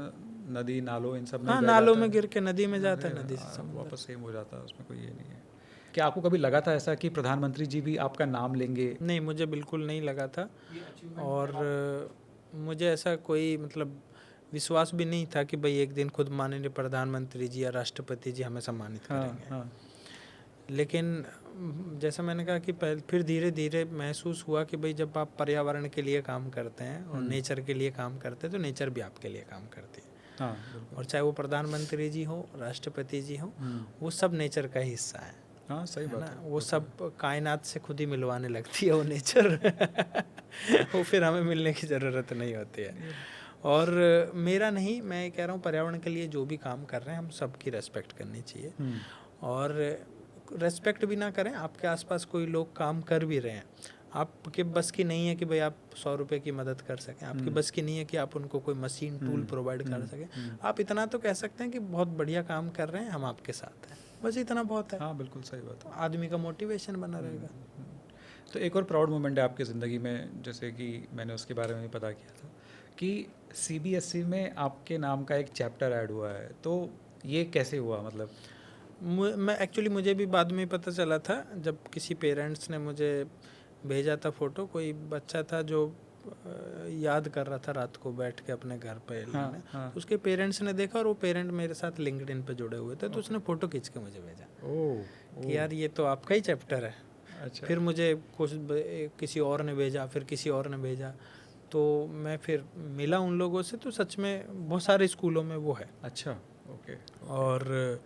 नदी, नालों इन सब में हाँ, बह नालों जाता में है। गिर के नदी में जाता है, अरे, नदी से समुद्र। वापस सेम हो जाता है, उसमें कोई ये नहीं है। क्या आपको कभी लगा था ऐसा कि प्रधानमंत्री जी भी आपका नाम लेंगे? नहीं, मुझे बिल्कुल नहीं लगा था। और मुझे ऐसा कोई मतलब विश्वास भी नहीं था कि भाई एक दिन खुद माननीय प्रधानमंत्री जी या राष्ट्रपति जी हमें सम्मानित हाँ, करेंगे। हाँ, लेकिन जैसा मैंने कहा कि फिर धीरे धीरे महसूस हुआ कि भाई जब आप पर्यावरण के लिए काम करते हैं और नेचर के लिए काम करते हैं तो नेचर भी आपके लिए काम करती है। हाँ, बिल्कुल। और चाहे वो प्रधानमंत्री जी हो, राष्ट्रपति जी हो, वो सब नेचर का ही हिस्सा है। हाँ, सही है बात ना, है। वो सब कायनात से खुद ही मिलवाने लगती है वो नेचर। वो फिर हमें मिलने की ज़रूरत नहीं होती है। और मेरा नहीं, मैं कह रहा हूँ पर्यावरण के लिए जो भी काम कर रहे हैं हम सबकी रेस्पेक्ट करनी चाहिए। और रेस्पेक्ट भी ना करें, आपके आसपास कोई लोग काम कर भी रहे हैं, आपके बस की नहीं है कि भाई आप 100 रुपये की मदद कर सकें, आपकी बस की नहीं है कि आप उनको कोई मशीन टूल प्रोवाइड कर सकें, आप इतना तो कह सकते हैं कि बहुत बढ़िया काम कर रहे हैं, हम आपके साथ हैं, बस इतना बहुत है। हाँ, बिल्कुल सही बात है। आदमी का मोटिवेशन बना रहेगा। तो एक और प्राउड मोमेंट है आपकी ज़िंदगी में, जैसे कि मैंने उसके बारे में भी पता किया था कि सीबीएसई में आपके नाम का एक चैप्टर ऐड हुआ है, तो ये कैसे हुआ मतलब? मैं एक्चुअली, मुझे भी बाद में पता चला था जब किसी पेरेंट्स ने मुझे भेजा था फ़ोटो, कोई बच्चा था जो याद कर रहा था रात को बैठ के अपने घर पे लेने। हाँ। तो उसके पेरेंट्स ने देखा और वो पेरेंट मेरे साथ लिंक्डइन पे जुड़े हुए थे, तो उसने फ़ोटो खींच के मुझे भेजा कि यार ये तो आपका ही चैप्टर है। अच्छा। फिर मुझे किसी और ने भेजा, फिर किसी और ने भेजा, तो मैं फिर मिला उन लोगों से, तो सच में बहुत सारे स्कूलों में वो है। अच्छा, ओके। और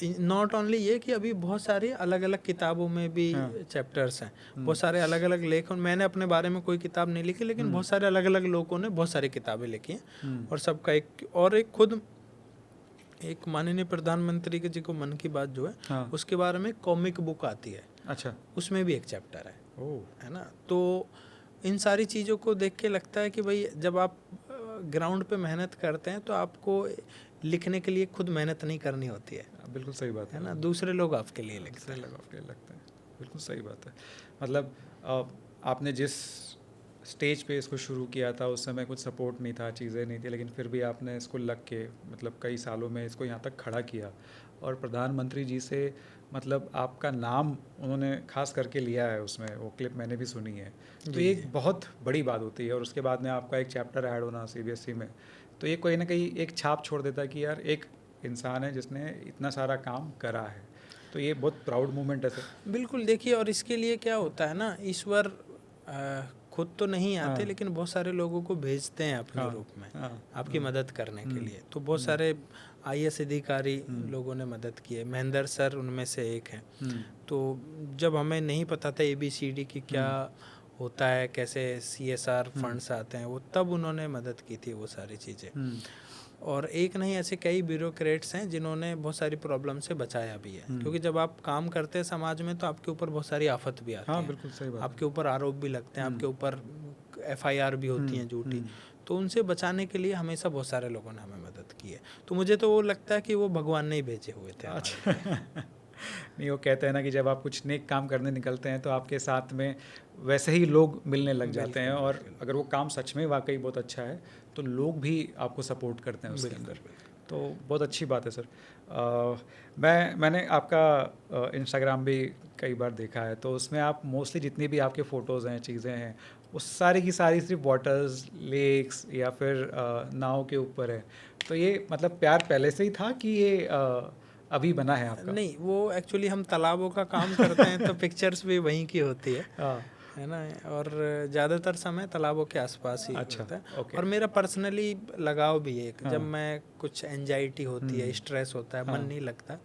नॉट ओनली ये कि अभी बहुत सारी अलग अलग किताबों में भी चैप्टर्स हैं, बहुत सारे अलग अलग लेख। मैंने अपने बारे में कोई किताब नहीं लिखी, लेकिन बहुत सारे अलग अलग लोगों ने बहुत सारी किताबें लिखी हैं। और सबका एक खुद एक माननीय प्रधानमंत्री के जी को मन की बात जो है उसके बारे में कॉमिक बुक आती है। अच्छा। उसमें भी एक चैप्टर है ना। तो इन सारी चीज़ों को देख के लगता है कि भाई जब आप ग्राउंड पे मेहनत करते हैं तो आपको लिखने के लिए खुद मेहनत नहीं करनी होती है। बिल्कुल सही बात है ना, दूसरे लोग आपके लिए लिखते हैं। आपके लिए लगता है, बिल्कुल सही बात है। मतलब आपने जिस स्टेज पे इसको शुरू किया था उस समय कुछ सपोर्ट नहीं था, चीज़ें नहीं थी, लेकिन फिर भी आपने इसको लग के मतलब कई सालों में इसको यहाँ तक खड़ा किया। और प्रधानमंत्री जी से मतलब आपका नाम उन्होंने खास करके लिया है, उसमें वो क्लिप मैंने भी सुनी है। तो ये एक बहुत बड़ी बात होती है। और उसके बाद में आपका एक चैप्टर ऐड होना सीबीएसई में, तो ये कोई ना कहीं एक छाप छोड़ देता है कि यार एक इंसान है जिसने इतना सारा काम करा है। तो ये बहुत प्राउड मोमेंट है सर। बिल्कुल। देखिए, और इसके लिए क्या होता है ना, ईश्वर खुद तो नहीं आते, लेकिन बहुत सारे लोगों को भेजते हैं अपने रूप में आपकी मदद करने के लिए। तो बहुत सारे आईएएस अधिकारी लोगों ने मदद की है, महेंद्र सर उनमें से एक हैं। तो जब हमें नहीं पता था ABCD की क्या होता है, कैसे CSR फंड्स आते हैं, वो तब उन्होंने मदद की थी वो सारी चीज़ें। और एक नहीं, ऐसे कई ब्यूरोक्रेट्स हैं जिन्होंने बहुत सारी प्रॉब्लम से बचाया भी है। क्योंकि जब आप काम करते हैं समाज में तो आपके ऊपर बहुत सारी आफत भी आती है। बिल्कुल सही बात। आपके ऊपर आरोप भी लगते हैं, आपके ऊपर FIR भी होती हैं झूठी। तो उनसे बचाने के लिए हमेशा बहुत सारे लोगों ने हमें मदद की है। तो मुझे तो वो लगता है कि वो भगवान ने ही भेजे हुए थे। अच्छा। नहीं, वो कहते हैं ना कि जब आप कुछ नेक काम करने निकलते हैं तो आपके साथ में वैसे ही लोग मिलने लग जाते हैं। और अगर वो काम सच में वाकई बहुत अच्छा है तो लोग भी आपको सपोर्ट करते हैं उसके अंदर। तो बहुत अच्छी बात है सर। मैंने आपका इंस्टाग्राम भी कई बार देखा है, तो उसमें आप मोस्टली जितनी भी आपके फ़ोटोज़ हैं, चीज़ें हैं, वो सारी की सारी सिर्फ वाटर्स, लेक्स या फिर नाव के ऊपर है। तो ये मतलब प्यार पहले से ही था कि ये अभी बना है आपका? नहीं, वो एक्चुअली हम तालाबों का काम करते हैं तो पिक्चर्स भी वहीं की होती है। है ना। और ज़्यादातर समय तालाबों के आसपास ही अच्छा, होता है। ओके। और मेरा पर्सनली लगाव भी है, हाँ। जब मैं कुछ एंजाइटी होती है, स्ट्रेस होता है, मन हाँ। नहीं लगता,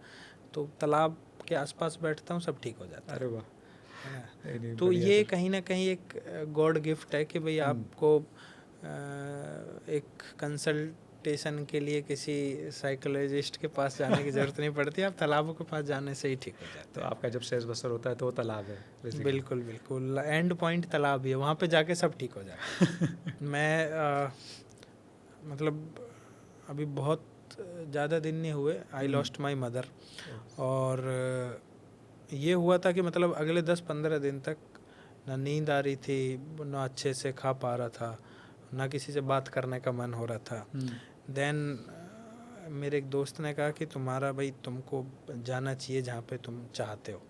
तो तालाब के आसपास बैठता हूँ, सब ठीक हो जाता अरे वाह! है ना। नहीं, नहीं, तो बढ़िया ये सर। कहीं ना कहीं एक गॉड गिफ्ट है कि भाई आपको एक कंसल्टेशन के लिए किसी साइकोलॉजिस्ट के पास जाने की ज़रूरत नहीं पड़ती, आप तालाबों के पास जाने से ही ठीक हो तो जाते हैं। आपका जब स्ट्रेस बस्टर होता है तो वो तालाब है बेसिकली। बिल्कुल बिल्कुल, एंड पॉइंट तालाब ही है, वहाँ पे जाके सब ठीक हो जाता है। मैं मतलब अभी बहुत ज़्यादा दिन नहीं हुए, आई लॉस्ट माई मदर। और ये हुआ था कि मतलब अगले 10-15 दिन तक ना नींद आ रही थी, ना अच्छे से खा पा रहा था, ना किसी से बात करने का मन हो रहा था। देन मेरे एक दोस्त ने कहा कि तुम्हारा भाई तुमको जाना चाहिए जहाँ पे तुम चाहते हो।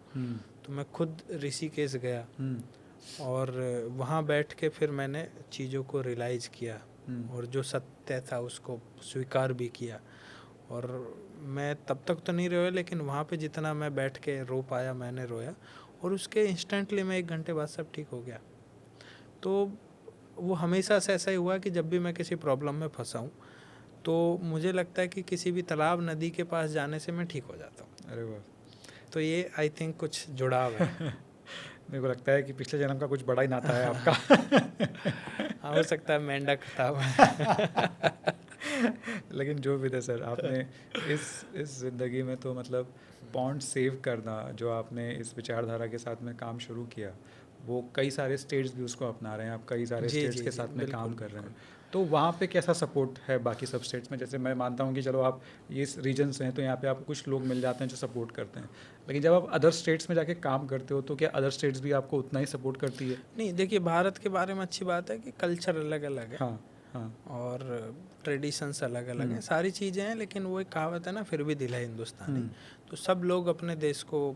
तो मैं खुद ऋषिकेश गया और वहाँ बैठ के फिर मैंने चीज़ों को रियलाइज़ किया और जो सत्य था उसको स्वीकार भी किया। और मैं तब तक तो नहीं रोया, लेकिन वहाँ पे जितना मैं बैठ के रो पाया मैंने रोया, और उसके इंस्टेंटली मैं 1 घंटे बाद सब ठीक हो गया। तो वो हमेशा से ऐसा ही हुआ कि जब भी मैं किसी प्रॉब्लम में फंसा हूँ तो मुझे लगता है कि किसी भी तालाब नदी के पास जाने से मैं ठीक हो जाता हूँ। अरे वाह! तो ये आई थिंक कुछ जुड़ाव है। मेरे को लगता है कि पिछले जन्म का कुछ बड़ा ही नाता है आपका। हाँ, हो सकता है मेंढक था मैं। लेकिन जो भी था सर, आपने इस ज़िंदगी में तो मतलब पॉन्ड सेव करना, जो आपने इस विचारधारा के साथ में काम शुरू किया, वो कई सारे स्टेट्स भी उसको अपना रहे हैं, आप कई सारे जी स्टेट्स जी के जी, साथ में काम बिल्कुल कर रहे हैं। बिल्कुल। तो वहाँ पे कैसा सपोर्ट है बाकी सब स्टेट्स में? जैसे मैं मानता हूँ कि चलो आप ये रीजन से हैं तो यहाँ पे आपको कुछ लोग मिल जाते हैं जो सपोर्ट करते हैं, लेकिन जब आप अदर स्टेट्स में जाके काम करते हो तो क्या अदर स्टेट्स भी आपको उतना ही सपोर्ट करती है? नहीं, देखिए भारत के बारे में अच्छी बात है कि कल्चर अलग अलग है हाँ, हाँ। और ट्रेडिशंस अलग अलग हैं, सारी चीज़ें हैं, लेकिन वो एक कहावत है ना, फिर भी दिल है हिंदुस्तानी। तो सब लोग अपने देश को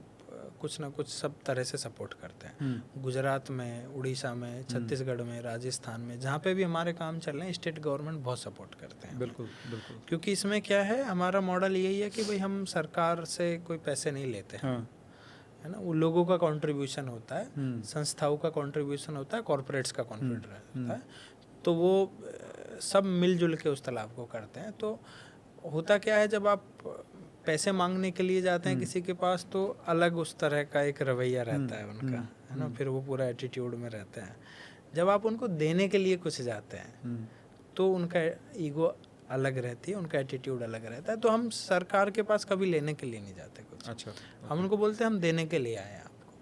कुछ ना कुछ सब तरह से सपोर्ट करते हैं। गुजरात में, उड़ीसा में, छत्तीसगढ़ में, राजस्थान में, जहाँ पे भी हमारे काम चल रहे हैं, स्टेट गवर्नमेंट बहुत सपोर्ट करते हैं। बिल्कुल, बिल्कुल। क्योंकि इसमें क्या है, हमारा मॉडल यही है कि भाई हम सरकार से कोई पैसे नहीं लेते हैं, है ना। वो लोगों का कंट्रीब्यूशन होता है, संस्थाओं का कंट्रीब्यूशन होता है, कॉरपोरेट्स का कंट्रीब्यूशन होता है। तो वो सब मिलजुल के उस तालाब को करते हैं। तो होता क्या है, जब आप पैसे मांगने के लिए जाते हैं किसी के पास, तो अलग उस तरह का एक रवैया रहता है उनका, है ना, फिर वो पूरा एटीट्यूड में रहते हैं। जब आप उनको देने के लिए कुछ जाते हैं तो उनका ईगो अलग रहती है, उनका एटीट्यूड अलग रहता है। तो हम सरकार के पास कभी लेने के लिए नहीं जाते कुछ। अच्छा, हम उनको बोलते हैं हम देने के लिए आए हैं आपको,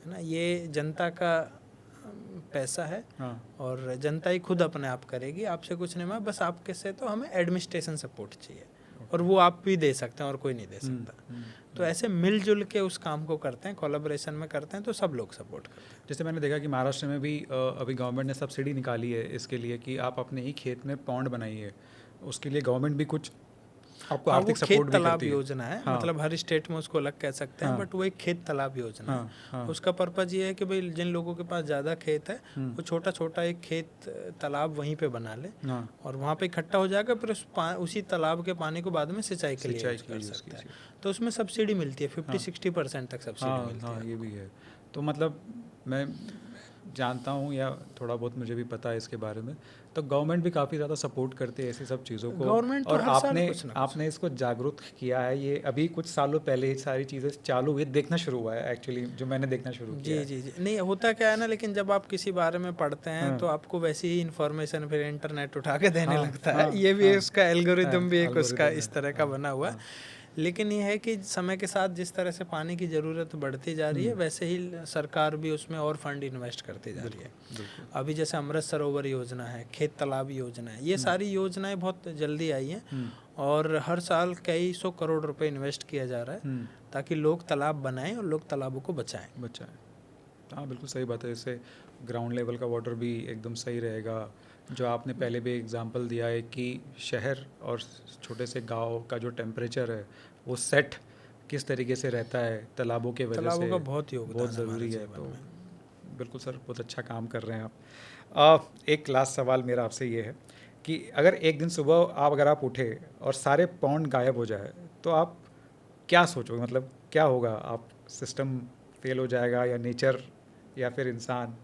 है ना। ये जनता का पैसा है और जनता ही खुद अपने आप करेगी, आपसे कुछ नहीं मांगा, बस आपके से तो हमें एडमिनिस्ट्रेशन सपोर्ट चाहिए, और वो आप भी दे सकते हैं और कोई नहीं दे सकता। तो ऐसे मिलजुल के उस काम को करते हैं, कोलैबोरेशन में करते हैं, तो सब लोग सपोर्ट करते हैं। जैसे मैंने देखा कि महाराष्ट्र में भी अभी गवर्नमेंट ने सब्सिडी निकाली है इसके लिए कि आप अपने ही खेत में पॉन्ड बनाइए, उसके लिए गवर्नमेंट भी कुछ आपको आर्थिक सपोर्ट भी तालाब करती है। योजना है, मतलब हर स्टेट में उसको अलग कह सकते हैं, बट वो एक खेत तालाब योजना है। उसका पर्पज़ ये है कि भाई जिन लोगों के पास ज़्यादा खेत है वो छोटा छोटा एक खेत तालाब वहीं पे बना ले, और वहाँ पे इकट्ठा हो जाएगा, फिर उसी तालाब के पानी को बाद में सिंचाई के लिए यूज़ कर सकता है। तो उसमें सब्सिडी मिलती है, 50-60% तक सब्सिडी मिलती है। हाँ, ये भी है। तो मतलब मैं जानता हूँ, या थोड़ा बहुत मुझे भी पता है इसके बारे में, तो गवर्नमेंट भी काफ़ी ज़्यादा सपोर्ट करती है ऐसी सब चीज़ों को। गवर्नमेंट तो और हर साल कुछ ना कुछ। आपने इसको जागरूक किया है, ये अभी कुछ सालों पहले ये सारी चीज़ें चालू हुई, देखना शुरू हुआ है एक्चुअली, जो मैंने देखना शुरू किया है। जी, नहीं होता क्या है ना, लेकिन जब आप किसी बारे में पढ़ते हैं तो आपको वैसी ही इन्फॉर्मेशन फिर इंटरनेट उठा के देने लगता है। ये भी उसका एल्गोरिदम भी एक उसका इस तरह का बना हुआ है। लेकिन ये है कि समय के साथ जिस तरह से पानी की ज़रूरत बढ़ती जा रही है, वैसे ही सरकार भी उसमें और फंड इन्वेस्ट करती जा रही है। अभी जैसे अमृत सरोवर योजना है, खेत तालाब योजना है, ये सारी योजनाएं बहुत जल्दी आई हैं, और हर साल कई 100 करोड़ रुपए इन्वेस्ट किया जा रहा है ताकि लोग तालाब बनाएं और लोग तालाबों को बचाएं। हाँ, बिल्कुल सही बात है। इससे ग्राउंड लेवल का वाटर भी एकदम सही रहेगा। जो आपने पहले भी एग्जांपल दिया है कि शहर और छोटे से गांव का जो टेम्परेचर है वो सेट किस तरीके से रहता है तालाबों के वजह से, तालाबों का बहुत योगदान बहुत ज़रूरी है। तो में। बिल्कुल सर, बहुत अच्छा काम कर रहे हैं आप। एक लास्ट सवाल मेरा आपसे ये है कि अगर एक दिन सुबह अगर आप उठे और सारे पॉन्ड गायब हो जाए तो आप क्या सोचोगे? मतलब क्या होगा? आप सिस्टम फेल हो जाएगा, या नेचर, या फिर इंसान?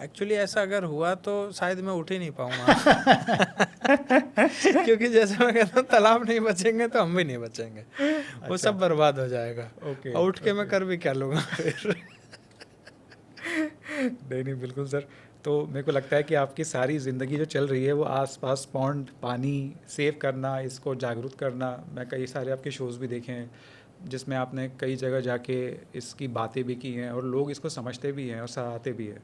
एक्चुअली ऐसा अगर हुआ तो शायद मैं उठ ही नहीं पाऊंगा क्योंकि जैसे मैं कहता हूँ तालाब नहीं बचेंगे तो हम भी नहीं बचेंगे, वो सब बर्बाद हो जाएगा। ओके, और उठ के मैं कर भी क्या लूँगा फिर। नहीं बिल्कुल सर। तो मेरे को लगता है कि आपकी सारी ज़िंदगी जो चल रही है वो आसपास पॉन्ड, पानी सेव करना, इसको जागरूक करना। मैं कई सारे आपके शोज़ भी देखे हैं जिसमें आपने कई जगह जाके इसकी बातें भी की हैं और लोग इसको समझते भी हैं और सराहते भी हैं।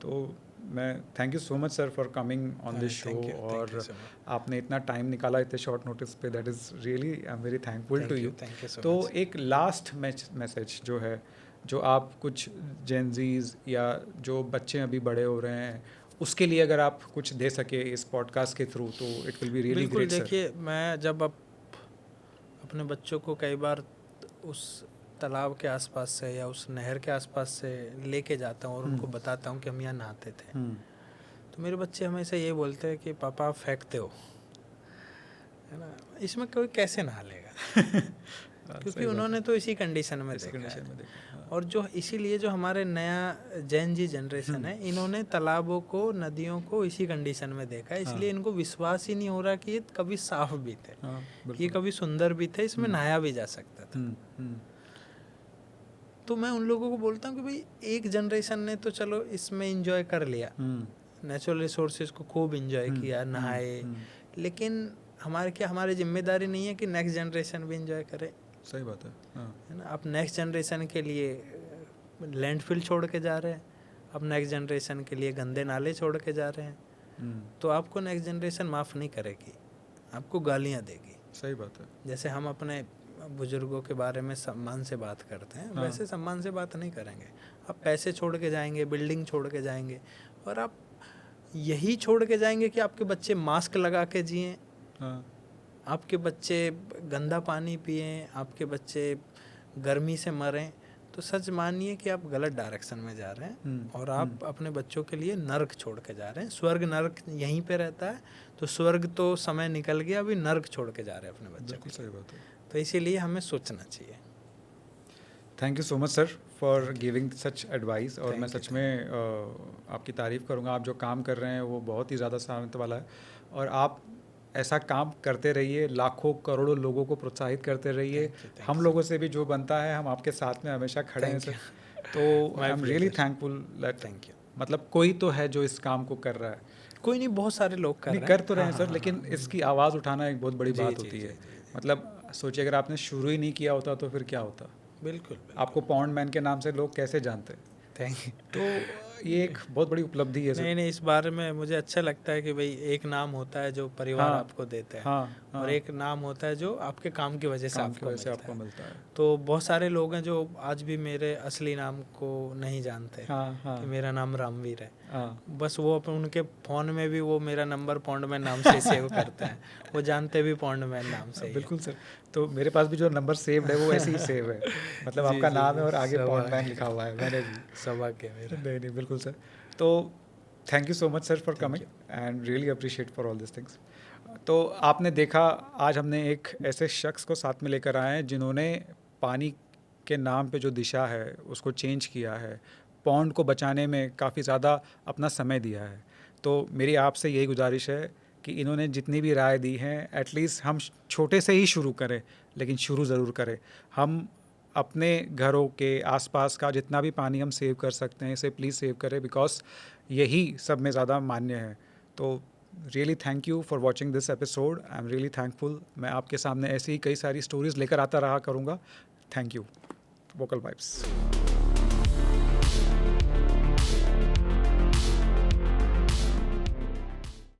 तो मैं thank you so much sir for coming on this show, और आपने इतना टाइम निकाला इतने शॉर्ट नोटिस पे, that is really I am very thankful to you. तो एक लास्ट मैसेज जो है, जो आप कुछ जेनजीज या जो बच्चे अभी बड़े हो रहे हैं उसके लिए अगर आप कुछ दे सके इस पॉडकास्ट के थ्रू, तो it will be really great. देखिए, मैं जब अपने बच्चों को कई बार उस तालाब के आसपास से या उस नहर के आसपास से लेके जाता हूँ और उनको बताता हूँ कि हम यहाँ नहाते थे, तो मेरे बच्चे हमेशा ये बोलते हैं कि पापा आप फेंकते हो, है ना, इसमें कोई कैसे नहा लेगा क्योंकि उन्होंने तो इसी कंडीशन में देखा है। और जो इसीलिए जो हमारे नया जैन जी जनरेशन है, इन्होंने तालाबों को, नदियों को इसी कंडीशन में देखा है, इसलिए इनको विश्वास ही नहीं हो रहा कि ये कभी साफ भी थे, ये कभी सुंदर भी थे, इसमें नहाया भी जा सकता था। तो मैं उन लोगों को बोलता हूँ कि भाई एक जनरेशन ने तो चलो इसमें एंजॉय कर लिया, नेचुरल रिसोर्सेज को खूब एंजॉय किया, नहाए, लेकिन हमारी जिम्मेदारी नहीं है कि नेक्स्ट जनरेशन भी एंजॉय करे। सही बात है ना। आप नेक्स्ट जनरेशन के लिए लैंडफिल छोड़ के जा रहे हैं, आप नेक्स्ट जनरेशन के लिए गंदे नाले छोड़ के जा रहे हैं, तो आपको नेक्स्ट जनरेशन माफ़ नहीं करेगी, आपको गालियाँ देगी। सही बात है। जैसे हम अपने बुजुर्गों के बारे में सम्मान से बात करते हैं, वैसे सम्मान से बात नहीं करेंगे। आप पैसे छोड़ के जाएंगे, बिल्डिंग छोड़ के जाएंगे, और आप यही छोड़ के जाएंगे कि आपके बच्चे मास्क लगा के जिएं, आपके बच्चे गंदा पानी पिएं, आपके बच्चे गर्मी से मरें, तो सच मानिए कि आप गलत डायरेक्शन में जा रहे हैं और आप अपने बच्चों के लिए नर्क छोड़ के जा रहे हैं। स्वर्ग नर्क यहीं पे रहता है, तो स्वर्ग तो समय निकल गया, अभी नर्क छोड़ के जा रहे हैं अपने बच्चों को। सही बात है। तो इसीलिए हमें सोचना चाहिए। Thank you so much sir for giving such advice, और मैं सच में आपकी तारीफ़ करूँगा। आप जो काम कर रहे हैं वो बहुत ही ज़्यादा सामर्थ वाला है, और आप ऐसा काम करते रहिए, लाखों करोड़ों लोगों को प्रोत्साहित करते रहिए। हम लोगों से भी जो बनता है, हम आपके साथ में हमेशा खड़े हैं सर। तो I am really thankful that, thank you. मतलब कोई तो है जो इस काम को कर रहा है, कोई नहीं, बहुत सारे लोग कर तो रहे हैं सर, लेकिन इसकी आवाज़ उठाना एक बहुत बड़ी बात होती है। मतलब सोचिए, अगर आपने शुरू ही नहीं किया होता तो फिर क्या होता। बिल्कुल। आपको पॉन्ड मैन के नाम से लोग कैसे जानते हैं। Thank you. तो ये एक बहुत बड़ी उपलब्धि है सर। नहीं, इस बारे में मुझे अच्छा लगता है कि भाई एक नाम होता है जो परिवार आपको देता है, और एक नाम होता है जो आपके काम की वजह से आपको मिलता है। तो बहुत सारे लोग हैं जो आज भी मेरे असली नाम को नहीं जानते कि मेरा नाम रामवीर है। बस वो उनके फ़ोन में भी वो मेरा नंबर पॉन्डमैन नाम से सेव करते हैं, वो जानते भी पॉन्डमैन नाम से। बिल्कुल सर। तो मेरे पास भी जो नंबर सेव्ड है वो ऐसे ही सेव है, मतलब आपका नाम है और आगे पॉन्डमैन लिखा हुआ है, मैंने भी सौभाग्य मेरा। नहीं बिल्कुल सर। तो thank you so much sir for coming and really appreciate for all this things. तो आपने देखा, आज हमने एक ऐसे शख्स को साथ में लेकर आए हैं जिन्होंने पानी के नाम पे जो दिशा है उसको चेंज किया है, पॉन्ड को बचाने में काफ़ी ज़्यादा अपना समय दिया है। तो मेरी आपसे यही गुजारिश है कि इन्होंने जितनी भी राय दी हैं, एटलीस्ट हम छोटे से ही शुरू करें, लेकिन शुरू ज़रूर करें। हम अपने घरों के आसपास का जितना भी पानी हम सेव कर सकते हैं, इसे प्लीज़ सेव करें, बिकॉज यही सब में ज़्यादा मान्य है। तो really thank you for watching this episode. I am really thankful. मैं आपके सामने ऐसी ही कई सारी स्टोरीज़ लेकर आता रहा करूँगा। Thank you. Vocal vibes.